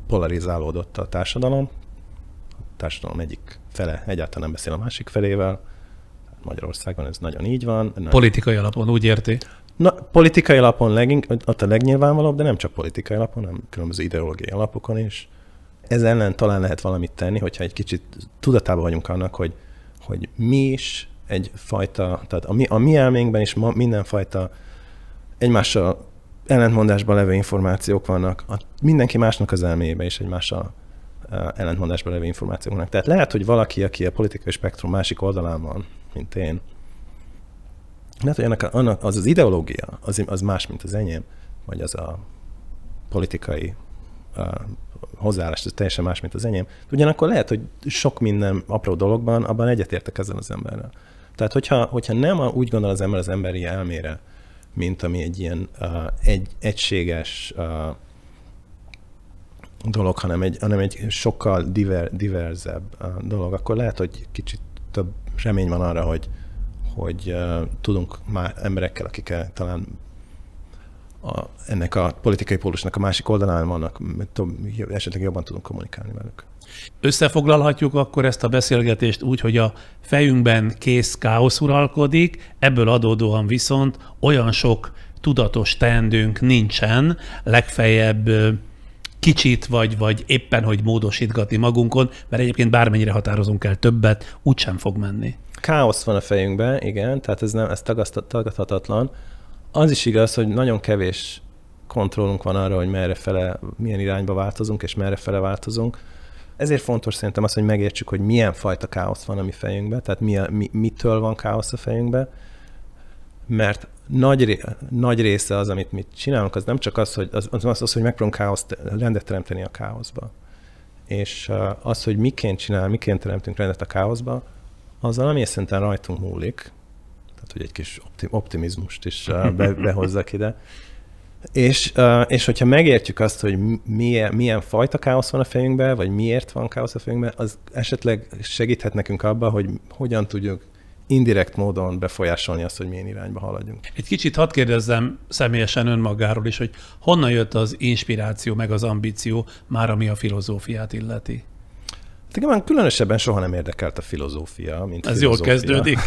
polarizálódott a társadalom. A társadalom egyik fele egyáltalán nem beszél a másik felével. Magyarországon ez nagyon így van. Politikai alapon, úgy érti? Politikai alapon ott a legnyilvánvalóbb, de nem csak politikai alapon, hanem különböző ideológiai alapokon is. Ez ellen talán lehet valamit tenni, hogyha egy kicsit tudatában vagyunk annak, hogy mi is egyfajta, tehát a mi elménkben is mindenfajta egymással ellentmondásban levő információk vannak, mindenki másnak az elméjében is egymással ellentmondásban levő információk vannak. Tehát lehet, hogy valaki, aki a politikai spektrum másik oldalán van, mint én, lehet, hogy az ideológia, az más, mint az enyém, vagy az a politikai hozzáállás, ez teljesen más, mint az enyém. Ugyanakkor lehet, hogy sok minden apró dologban abban egyetértek ezzel az emberrel. Tehát, hogyha nem úgy gondol az ember az emberi elmére, mint ami egy ilyen egységes dolog, hanem egy sokkal diverzebb dolog, akkor lehet, hogy kicsit több remény van arra, hogy tudunk már emberekkel, akikkel talán ennek a politikai pólusnak a másik oldalán vannak, esetleg jobban tudunk kommunikálni velük. Összefoglalhatjuk akkor ezt a beszélgetést úgy, hogy a fejünkben kész káosz uralkodik, ebből adódóan viszont olyan sok tudatos teendőnk nincsen, legfeljebb kicsit vagy éppen, hogy módosítgatni magunkon, mert egyébként bármennyire határozunk el többet, úgysem fog menni. Káosz van a fejünkben, igen, tehát ez tagadhatatlan. Az is igaz, hogy nagyon kevés kontrollunk van arra, hogy merrefele, milyen irányba változunk, és merrefele változunk. Ezért fontos szerintem az, hogy megértsük, hogy milyen fajta káosz van a mi fejünkben, tehát mitől van káosz a fejünkben, mert nagy része az, amit mi csinálunk, az nem csak az, hogy hogy megpróbálunk káoszt, rendet teremteni a káoszba. És az, hogy miként teremtünk rendet a káoszba, az valamilyen szinten rajtunk múlik. Tehát, hogy egy kis optimizmust is behozzak ide. És hogyha megértjük azt, hogy milyen fajta káosz van a fejünkben, vagy miért van káosz a fejünkben, az esetleg segíthet nekünk abban, hogy hogyan tudjuk indirekt módon befolyásolni azt, hogy milyen irányba haladjunk. Egy kicsit hadd kérdezzem személyesen önmagáról is, hogy honnan jött az inspiráció meg az ambíció, már ami a filozófiát illeti? Igen, különösebben soha nem érdekelt a filozófia, mint ez filozófia. Jól kezdődik.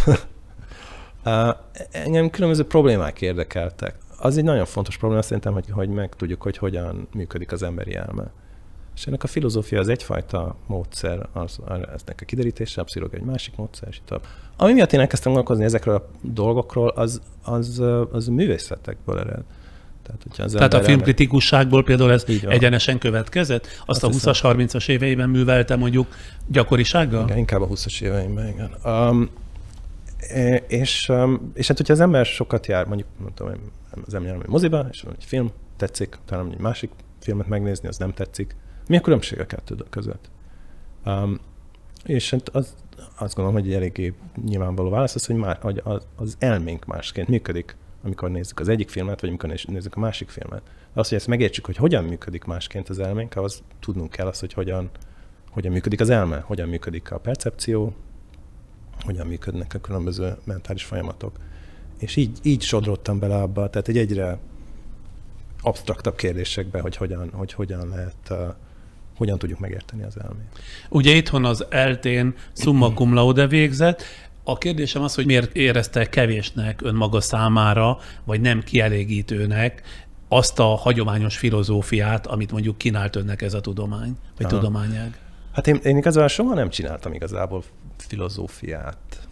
Engem különböző problémák érdekeltek. Az egy nagyon fontos probléma szerintem, hogy megtudjuk, hogy hogyan működik az emberi elme. És ennek a filozófia az egyfajta módszer, eznek a kiderítése, a pszichológia egy másik módszer, és itt. Ami miatt én elkezdtem gondolkozni ezekről a dolgokról, az művészetekből ered. Tehát a filmkritikusságból például ez egyenesen következett? Azt a 20-as, 30-as éveiben művelte mondjuk gyakorisággal? Igen, inkább a 20-as éveimben, igen. És hát, hogyha az ember sokat jár, mondjuk az ember jár a moziba, és egy film tetszik, talán egy másik filmet megnézni, az nem tetszik. Mi a különbség a kettő között? És hát azt gondolom, hogy egy eléggé nyilvánvaló válasz az, hogy az elménk másként működik, amikor nézzük az egyik filmet, vagy amikor nézzük a másik filmet. Az, hogy ezt megértsük, hogy hogyan működik másként az elménk, ahhoz tudnunk kell azt, hogy hogyan működik az elme, hogyan működik a percepció, hogyan működnek a különböző mentális folyamatok. És így sodródtam bele abba, tehát egy egyre absztraktabb kérdésekbe, hogy hogyan lehet, hogyan tudjuk megérteni az elmét. Ugye itthon az ELTE-n summa cum laude végzett. A kérdésem az, hogy miért érezte kevésnek önmaga számára, vagy nem kielégítőnek azt a hagyományos filozófiát, amit mondjuk kínált önnek ez a tudomány, vagy tudományág? Hát én igazából soha nem csináltam igazából filozófiát.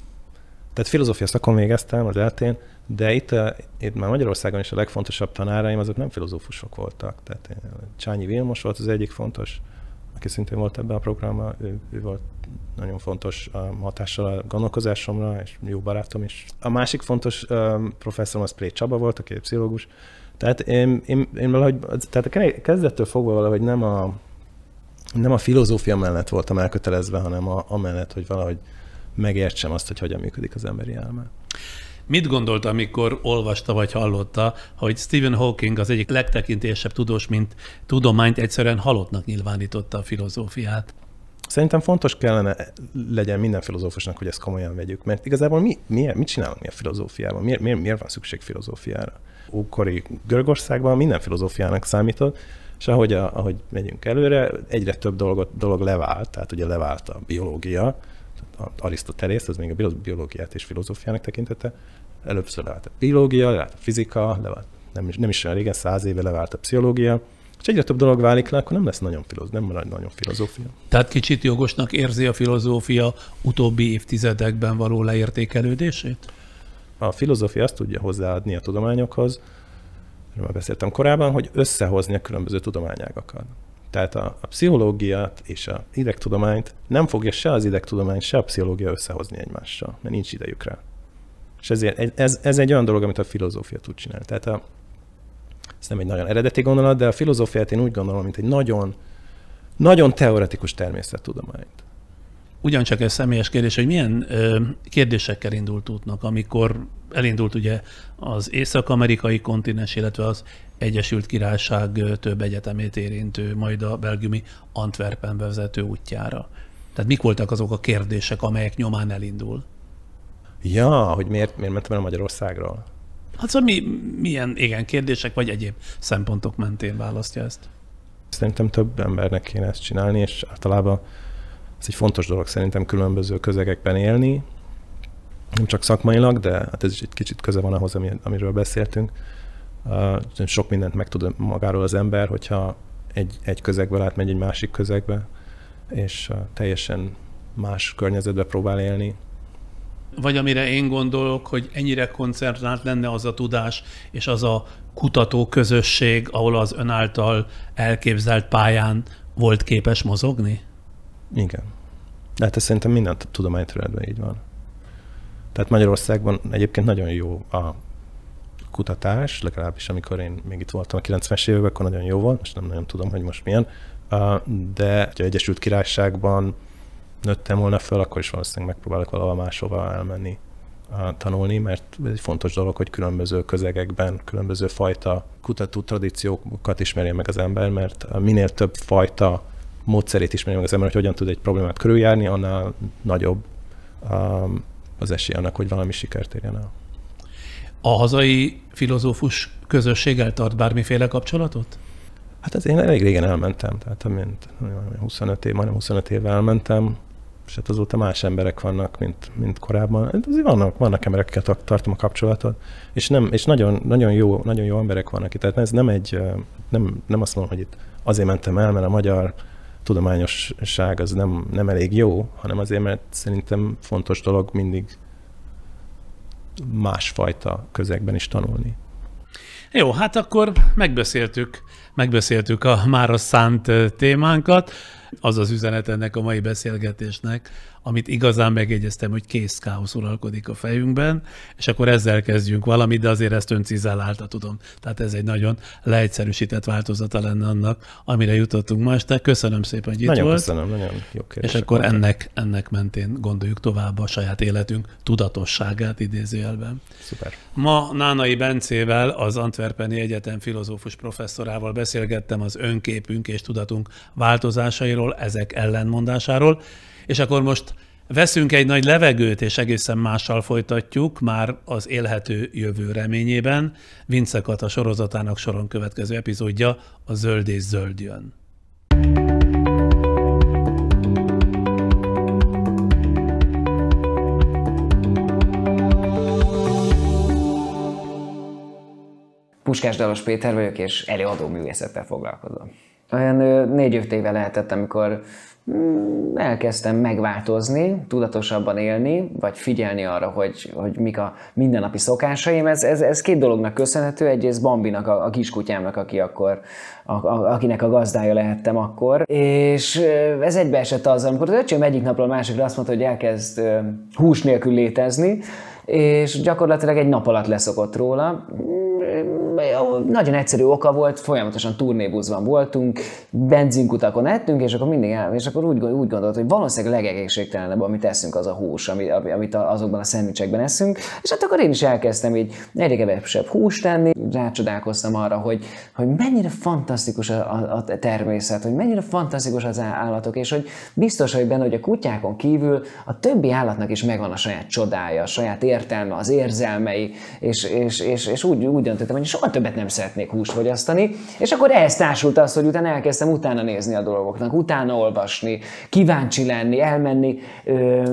Tehát filozófia szakon végeztem az ELTE-n, de itt már Magyarországon is a legfontosabb tanáraim azok nem filozófusok voltak. Tehát Csányi Vilmos volt az egyik fontos, aki szintén volt ebben a programban, ő volt nagyon fontos hatással a gondolkozásomra, és jó barátom is. A másik fontos professzorom az Pré Csaba volt, aki egy pszichológus. Tehát én valahogy, tehát a kezdettől fogva valahogy nem a filozófia mellett voltam elkötelezve, hanem amellett, hogy valahogy megértsem azt, hogy hogyan működik az emberi elme. Mit gondolt, amikor olvasta vagy hallotta, hogy Stephen Hawking az egyik legtekintésebb tudós, mint tudományt egyszerűen halottnak nyilvánította a filozófiát? Szerintem fontos kellene legyen minden filozófusnak, hogy ezt komolyan vegyük, mert igazából mit csinálunk mi a filozófiában? Miért van szükség filozófiára? Ókori Görögországban minden filozófiának számított, és ahogy megyünk előre, egyre több dolog levált, tehát ugye levált a biológia, Arisztotelész, az még a biológiát és filozófiának tekintette. Először levált a biológia, levált a fizika, nem is olyan régen, 100 éve levált a pszichológia, és egyre több dolog válik le, akkor nem marad nagyon filozófia. Tehát kicsit jogosnak érzi a filozófia utóbbi évtizedekben való leértékelődését? A filozófia azt tudja hozzáadni a tudományokhoz, erről már beszéltem korábban, hogy összehozni a különböző tudományágakat. Tehát a pszichológiát és az idegtudományt nem fogja se az idegtudomány, se a pszichológia összehozni egymással, mert nincs idejük rá. És ezért ez egy olyan dolog, amit a filozófia tud csinálni. Tehát ez nem egy nagyon eredeti gondolat, de a filozófiát én úgy gondolom, mint egy nagyon, nagyon teoretikus természettudományt. Ugyancsak ez személyes kérdés, hogy milyen kérdésekkel indult útnak, amikor elindult ugye az észak-amerikai kontinens, illetve az Egyesült Királyság több egyetemét érintő, majd a belgiumi Antwerpenbe vezető útjára. Tehát mik voltak azok a kérdések, amelyek nyomán elindul? Ja, hogy miért mentem el Magyarországról? Hát szóval milyen kérdések vagy egyéb szempontok mentén választja ezt? Szerintem több embernek kéne ezt csinálni, és általában ez egy fontos dolog szerintem különböző közegekben élni, nem csak szakmailag, de hát ez is egy kicsit köze van ahhoz, amiről beszéltünk. Sok mindent megtud magáról az ember, hogyha egy közegből átmegy egy másik közegbe, és teljesen más környezetbe próbál élni. Vagy amire én gondolok, hogy ennyire koncentrált lenne az a tudás és az a kutató közösség, ahol az ön által elképzelt pályán volt képes mozogni? Igen. De hát ez szerintem minden tudományterületben így van. Tehát Magyarországban egyébként nagyon jó a kutatás, legalábbis amikor én még itt voltam a 90-es években, akkor nagyon jó volt, most nem nagyon tudom, hogy most milyen, de ha Egyesült Királyságban nőttem volna föl, akkor is valószínűleg megpróbálok valahol máshova elmenni tanulni, mert ez egy fontos dolog, hogy különböző közegekben, különböző fajta kutató tradíciókat ismerje meg az ember, mert minél több fajta módszerét ismerje meg az ember, hogy hogyan tud egy problémát körüljárni, annál nagyobb az esély annak, hogy valami sikert érjen el. A hazai filozófus közösséggel tart bármiféle kapcsolatot? Hát én elég régen elmentem, tehát majdnem 25 éve elmentem, és hát azóta más emberek vannak, mint korábban. Azért vannak emberekkel tartom a kapcsolatot, és nagyon jó emberek vannak itt. Tehát ez nem azt mondom, hogy itt azért mentem el, mert a magyar tudományosság az nem elég jó, hanem azért, mert szerintem fontos dolog mindig másfajta közegben is tanulni. Jó, hát akkor megbeszéltük a mára szánt témánkat. Az az üzenet ennek a mai beszélgetésnek, amit igazán megjegyeztem, hogy kész káosz uralkodik a fejünkben, és akkor ezzel kezdjünk valamit, de azért ezt ön cizellálta, tudom. Tehát ez egy nagyon leegyszerűsített változata lenne annak, amire jutottunk ma este. Köszönöm szépen, hogy itt nagyon volt. Köszönöm, nagyon jó kérdés. És akkor ennek mentén gondoljuk tovább a saját életünk tudatosságát idézőjelben. Szuper. Ma Nánai Bencével, az Antwerpeni Egyetem filozófus professzorával beszélgettem az önképünk és tudatunk változásairól, ezek ellenmondásáról, és akkor most veszünk egy nagy levegőt, és egészen mással folytatjuk, már az élhető jövő reményében. Vince Kata sorozatának soron következő epizódja, a Zöld és Zöld jön. Puskás Dalos Péter vagyok, és előadó művészettel foglalkozom. Olyan 4-5 éve lehetett, amikor elkezdtem megváltozni, tudatosabban élni, vagy figyelni arra, hogy mik a mindennapi szokásaim. Ez két dolognak köszönhető. Egyrészt Bambinak, a kiskutyámnak, akinek a gazdája lehettem akkor. És ez egybeesett azzal, amikor az öcsém egyik napról a másikra azt mondta, hogy elkezd hús nélkül létezni, és gyakorlatilag egy nap alatt leszokott róla. Nagyon egyszerű oka volt, folyamatosan turnébuszban voltunk, benzinkutakon ettünk, és akkor és akkor úgy gondolt, hogy valószínűleg a legegészségtelenebb, amit eszünk, az a hús, amit azokban a szendvicsekben eszünk, és hát akkor én is elkezdtem így egyre kevesebb húst tenni, rácsodálkoztam arra, hogy mennyire fantasztikus a természet, hogy mennyire fantasztikus az állatok, és hogy biztos vagyok benne, hogy a kutyákon kívül a többi állatnak is megvan a saját csodája, a saját értelme, az érzelmei, és úgy döntöttem, hogy soha többet nem szeretnék húst fogyasztani, és akkor ehhez társult az, hogy utána elkezdtem utána nézni a dolgoknak, utána olvasni, kíváncsi lenni, elmenni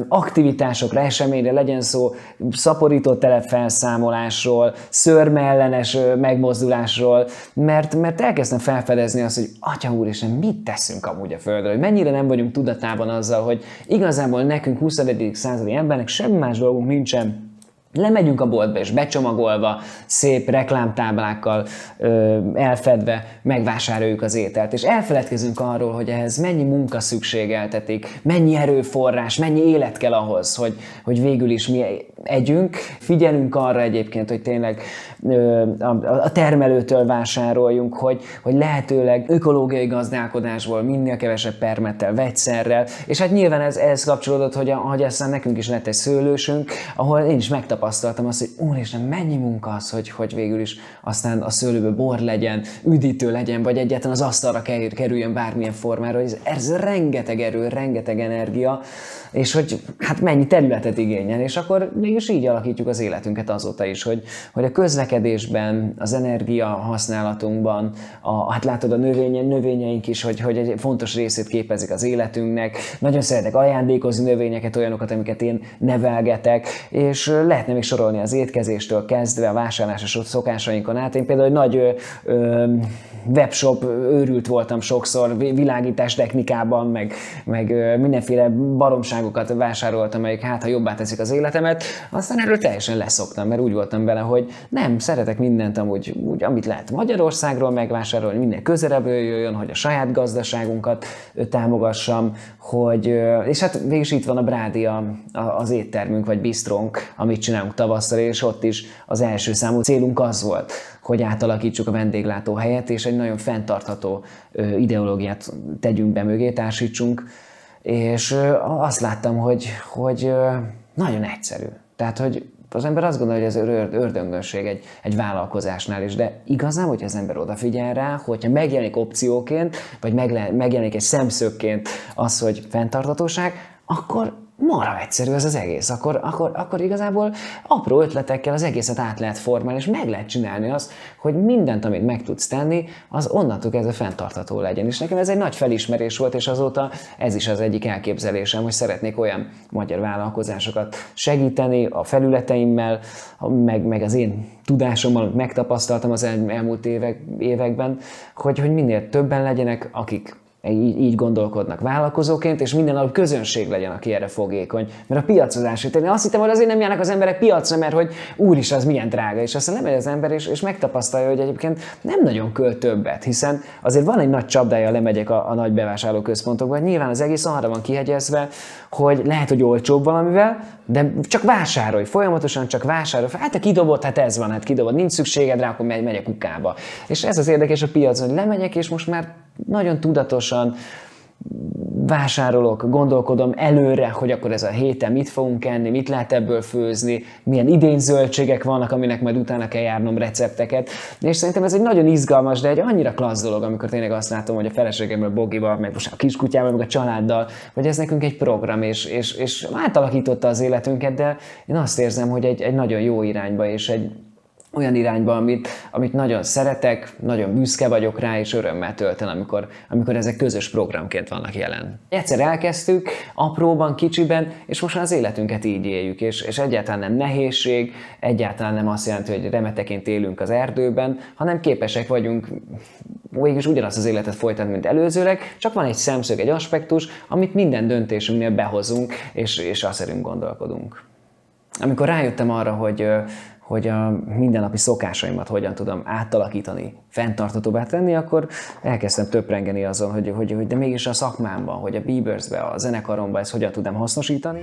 aktivitásokra, eseményre, legyen szó szaporító telepfelszámolásról, szörmeellenes megmozdulásról, mert elkezdtem felfedezni azt, hogy Atya Úristen, mit teszünk amúgy a Földre, hogy mennyire nem vagyunk tudatában azzal, hogy igazából nekünk 21. századi embernek semmi más dolgunk nincsen. Lemegyünk a boltba, és becsomagolva, szép reklámtáblákkal elfedve megvásároljuk az ételt. És elfeledkezünk arról, hogy ehhez mennyi munka szükségeltetik, mennyi erőforrás, mennyi élet kell ahhoz, hogy végül is mi együnk. Figyelünk arra egyébként, hogy tényleg a termelőtől vásároljunk, hogy lehetőleg ökológiai gazdálkodásból, minél kevesebb permettel, vegyszerrel. És hát nyilván ez kapcsolódott, hogy aztán nekünk is lett egy szőlősünk, ahol én is megtapasztaltam azt, hogy úristen, mennyi munka az, hogy végül is aztán a szőlőből bor legyen, üdítő legyen, vagy egyáltalán az asztalra kerüljön bármilyen formára. Ez rengeteg erő, rengeteg energia, és hogy hát mennyi területet igényel. És akkor mégis így alakítjuk az életünket azóta is, hogy a közlekedésben, az energia használatunkban, hát látod a növényeink is, hogy egy fontos részét képezik az életünknek. Nagyon szeretek ajándékozni növényeket, olyanokat, amiket én nevelgetek, és lehetne még sorolni az étkezéstől kezdve a vásárlásos szokásainkon át. Én például egy nagy webshop őrült voltam sokszor, világítás technikában, meg mindenféle baromságokat vásároltam, amelyek hát ha jobbá teszik az életemet, aztán erről teljesen leszoktam, mert úgy voltam vele, hogy nem, szeretek mindent amúgy, amit lehet Magyarországról megvásárolni, minden közelebbről jöjjön, hogy a saját gazdaságunkat támogassam, és hát végig itt van a Brádi, az éttermünk vagy bistrónk, amit csinálunk tavasszal, és ott is az első számú célunk az volt, hogy átalakítsuk a vendéglátóhelyet, és egy nagyon fenntartható ideológiát tegyünk be mögé, társítsunk, és azt láttam, hogy nagyon egyszerű. Tehát, hogy az ember azt gondolja, hogy ez ördöngönség egy vállalkozásnál is, de igazán, hogyha az ember odafigyel rá, hogyha megjelenik opcióként, vagy megjelenik egy szemszögként az, hogy fenntarthatóság, akkor marha egyszerű ez az egész. Akkor igazából apró ötletekkel az egészet át lehet formálni, és meg lehet csinálni azt, hogy mindent, amit meg tudsz tenni, az onnantól kezdve fenntartható legyen. És nekem ez egy nagy felismerés volt, és azóta ez is az egyik elképzelésem, hogy szeretnék olyan magyar vállalkozásokat segíteni a felületeimmel, meg az én tudásommal, amit megtapasztaltam az elmúlt években, hogy minél többen legyenek, akik így gondolkodnak vállalkozóként, és minden alap közönség legyen, aki erre fogékony. Mert a piacozás, én azt hittem, hogy azért nem járnak az emberek piacra, mert hogy úristen, az milyen drága, és aztán lemegy az ember, és megtapasztalja, hogy egyébként nem nagyon költ többet, hiszen azért van egy nagy csapdája, lemegyek a nagy bevásárlóközpontokba, hogy nyilván az egész arra van kihegyezve, hogy lehet, hogy olcsóbb valamivel, de csak vásárolj, folyamatosan csak vásárolj. Hát te kidobod, hát ez van, hát kidobod, nincs szükséged rá, akkor megy a kukába. És ez az érdekes a piacon, hogy lemegyek, és most már nagyon tudatosan vásárolok, gondolkodom előre, hogy akkor ez a héten mit fogunk enni, mit lehet ebből főzni, milyen idényzöldségek vannak, aminek majd utána kell járnom recepteket. És szerintem ez egy nagyon izgalmas, de egy annyira klassz dolog, amikor tényleg azt látom, hogy a feleségemmel, Bogival, meg most a kiskutyával, meg a családdal, hogy ez nekünk egy program, és átalakította az életünket, de én azt érzem, hogy egy nagyon jó irányba, és egy olyan irányba, amit nagyon szeretek, nagyon büszke vagyok rá, és örömmel tölt el, amikor ezek közös programként vannak jelen. Egyszer elkezdtük, apróban, kicsiben, és most már az életünket így éljük, és egyáltalán nem nehézség, egyáltalán nem azt jelenti, hogy remeteként élünk az erdőben, hanem képesek vagyunk végülis ugyanazt az életet folytatni, mint előzőleg, csak van egy szemszög, egy aspektus, amit minden döntésünknél behozunk, és azt szerint gondolkodunk. Amikor rájöttem arra, hogy a mindennapi szokásaimat hogyan tudom átalakítani, fenntarthatóbbá tenni, akkor elkezdtem töprengeni azon, hogy de mégis a szakmámban, hogy a Biebersbe, a zenekaromban ezt hogyan tudnám hasznosítani.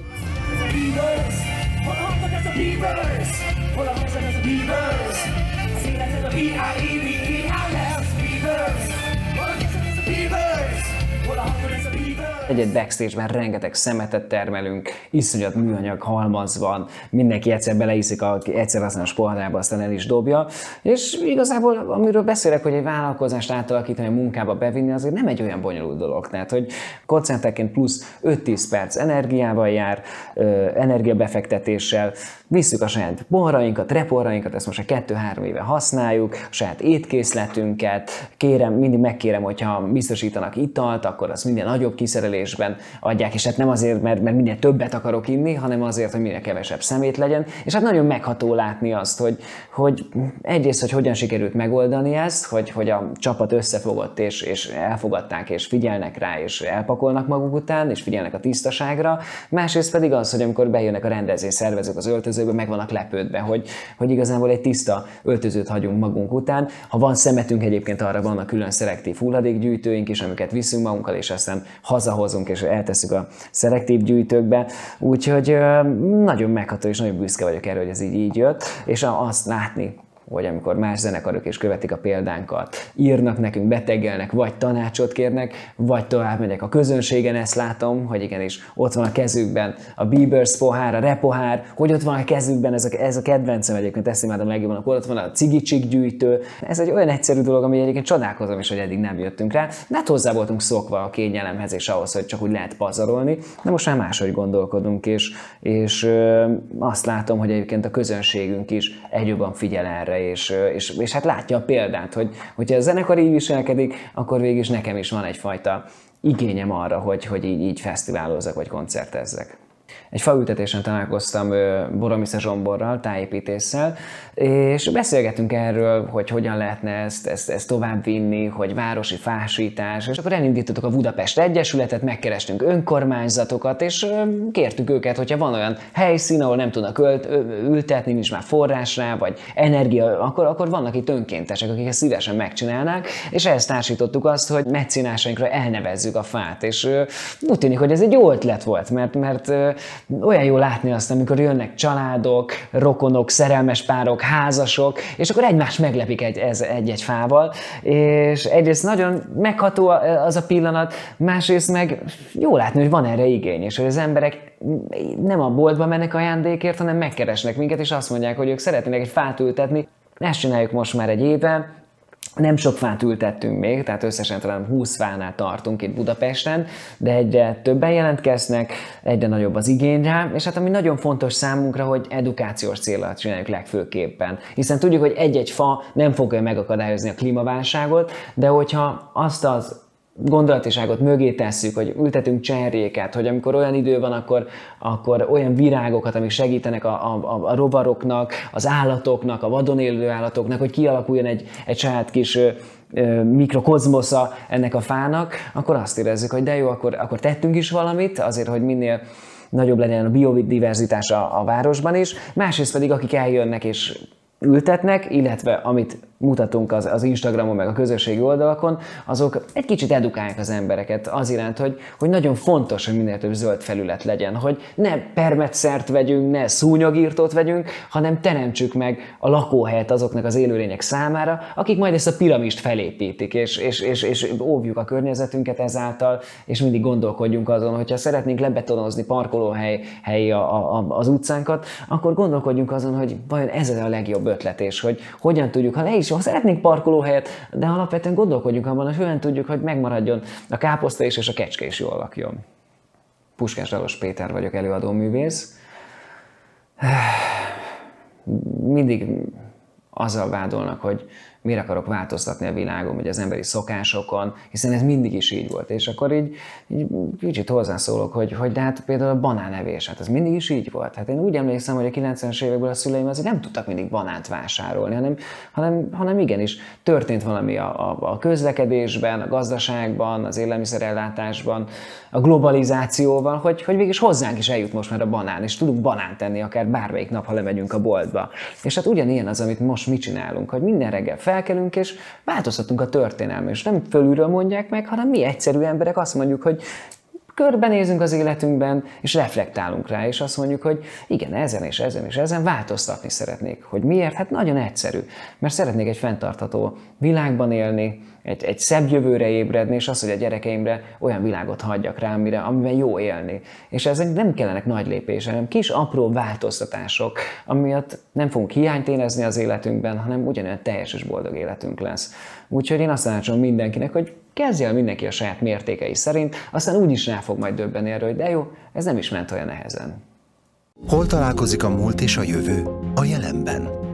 Egy backstage-ben rengeteg szemetet termelünk, iszonyat műanyag halmaz van, mindenki egyszer beleiszik egyszer használatos poharába, aztán el is dobja. És igazából, amiről beszélek, hogy egy vállalkozást átalakítani, a munkába bevinni, azért nem egy olyan bonyolult dolog. Tehát, hogy koncentrálként plusz 5-10 perc energiával jár, energiabefektetéssel, visszük a saját boharainkat, reporrainkat, ezt most 2-3 éve használjuk, a saját étkészletünket, mindig megkérem, hogyha biztosítanak italt, akkor azt minden nagyobb kiszerelésben adják, és hát nem azért, mert minél többet akarok inni, hanem azért, hogy minél kevesebb szemét legyen, és hát nagyon megható látni azt, hogy egyrészt, hogy hogyan sikerült megoldani ezt, hogy a csapat összefogott, és elfogadták, és figyelnek rá, és elpakolnak maguk után, és figyelnek a tisztaságra, másrészt pedig az, hogy amikor bejönnek a rendezvényszervezők az öltözőbe, meg vannak lepődve, hogy igazából egy tiszta öltözőt hagyunk magunk után. Ha van szemetünk, egyébként arra vannak külön szelektív hulladékgyűjtőink is, amiket viszünk magunkkal, és aztán hazahozunk, és eltesszük a szelektív gyűjtőkbe. Úgyhogy nagyon megható, és nagyon büszke vagyok erre, hogy ez így jött, és azt látni, hogy amikor más zenekarok is követik a példánkat, írnak nekünk, betegelnek, vagy tanácsot kérnek, vagy tovább megyek a közönségen, ezt látom, hogy igenis ott van a kezükben a Bieber's pohár, a repohár, hogy ott van a kezükben, ez a kedvencem egyébként, ezt imádom legjobban, akkor ott van a cigicsik gyűjtő. Ez egy olyan egyszerű dolog, ami egyébként csodálkozom is, hogy eddig nem jöttünk rá, de hát hozzá voltunk szokva a kényelemhez és ahhoz, hogy csak úgy lehet pazarolni, de most már máshogy gondolkodunk, és azt látom, hogy egyébként a közönségünk is egyre jobban figyel erre, és hát látja a példát, hogyha a zenekar így viselkedik, akkor végig is nekem is van egyfajta igényem arra, hogy így fesztiválozzak vagy koncertezzek. Egy faültetésen találkoztam Boromisza Zsomborral, tájépítéssel, és beszélgetünk erről, hogy hogyan lehetne ezt továbbvinni, hogy városi fásítás, és akkor elindítottuk a Budapest Egyesületet, megkerestünk önkormányzatokat, és kértük őket, hogyha van olyan helyszín, ahol nem tudnak ültetni, nincs már forrás rá, vagy energia, akkor vannak itt önkéntesek, akik ezt szívesen megcsinálnák, és ehhez társítottuk azt, hogy meccénásainkra elnevezzük a fát, és úgy tűnik, hogy ez egy jó ötlet volt, mert olyan jó látni azt, amikor jönnek családok, rokonok, szerelmes párok, házasok, és akkor egymást meglepik egy-egy fával, és egyrészt nagyon megható az a pillanat, másrészt meg jó látni, hogy van erre igény, és hogy az emberek nem a boltba mennek ajándékért, hanem megkeresnek minket, és azt mondják, hogy ők szeretnének egy fát ültetni. Ezt csináljuk most már egy éve. Nem sok fát ültettünk még, tehát összesen talán 20 fánál tartunk itt Budapesten, de egyre többen jelentkeznek, egyre nagyobb az igény rá, és hát ami nagyon fontos számunkra, hogy edukációs célra csináljuk legfőképpen. Hiszen tudjuk, hogy egy-egy fa nem fogja megakadályozni a klímaválságot, de hogyha azt az gondolatiságot mögé tesszük, hogy ültetünk cserjéket, hogy amikor olyan idő van, akkor olyan virágokat, amik segítenek a rovaroknak, az állatoknak, a vadon élő állatoknak, hogy kialakuljon egy saját kis mikrokozmosza ennek a fának, akkor azt érezzük, hogy de jó, akkor tettünk is valamit, azért, hogy minél nagyobb legyen a biodiverzitás a városban is. Másrészt pedig, akik eljönnek és ültetnek, illetve amit mutatunk az Instagramon, meg a közösségi oldalakon, azok egy kicsit edukálják az embereket az iránt, hogy nagyon fontos, hogy minél több zöld felület legyen, hogy ne permetszert vegyünk, ne szúnyogírtót vegyünk, hanem teremtsük meg a lakóhelyet azoknak az élőlények számára, akik majd ezt a piramist felépítik, és óvjuk a környezetünket ezáltal, és mindig gondolkodjunk azon, hogyha szeretnénk lebetonozni parkolóhely az utcánkat, akkor gondolkodjunk azon, hogy vajon ez a legjobb ötlet, és hogy hogyan tudjuk, ha szeretnénk parkolóhelyet, de alapvetően gondolkodjunk abban, hogy hogyan tudjuk, hogy megmaradjon a káposzta is, és a kecske is jól lakjon. Puskás Dalos Péter vagyok, előadóművész. Mindig azzal vádolnak, hogy miért akarok változtatni a világon, vagy az emberi szokásokon, hiszen ez mindig is így volt. És akkor így kicsit hozzászólok, hogy de hát például a banánevés, hát ez mindig is így volt. Hát én úgy emlékszem, hogy a 90-es évekből a szüleim azért nem tudtak mindig banánt vásárolni, hanem igenis történt valami a közlekedésben, a gazdaságban, az élelmiszerellátásban, a globalizációval, hogy végülis hozzánk is eljut most már a banán, és tudunk banánt tenni akár bármelyik nap, ha lemegyünk a boltba. És hát ugyanilyen az, amit most mi csinálunk, hogy minden reggel felkelünk, és változtatunk a történelmen, és nem fölülről mondják meg, hanem mi egyszerű emberek azt mondjuk, hogy körbenézünk az életünkben, és reflektálunk rá, és azt mondjuk, hogy igen, ezen változtatni szeretnék. Hogy miért? Hát nagyon egyszerű. Mert szeretnék egy fenntartható világban élni, egy szebb jövőre ébredni, és az, hogy a gyerekeimre olyan világot hagyjak rá, amiben jó élni. És ezek nem kellenek nagy lépések, hanem kis, apró változtatások, amiatt nem fogunk hiányt érezni az életünkben, hanem ugyanolyan teljes és boldog életünk lesz. Úgyhogy én azt tanácsolom mindenkinek, hogy kezdje el mindenki a saját mértékei szerint, aztán úgyis rá fog majd döbbenni erről, hogy de jó, ez nem is ment olyan nehezen. Hol találkozik a múlt és a jövő? A jelenben.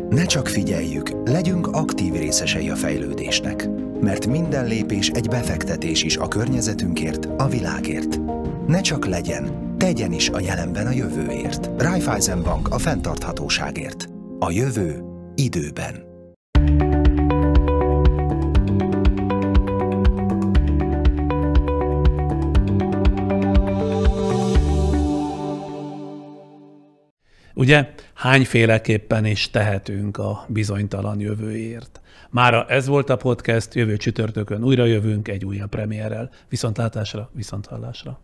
Ne csak figyeljük, legyünk aktív részesei a fejlődésnek, mert minden lépés egy befektetés is a környezetünkért, a világért. Ne csak legyen, tegyen is a jelenben a jövőért. Raiffeisenbank a fenntarthatóságért. A jövő időben. Ugye, hányféleképpen is tehetünk a bizonytalan jövőért. Mára ez volt a podcast, jövő csütörtökön újra jövünk egy újabb premierrel. Viszontlátásra, viszonthallásra.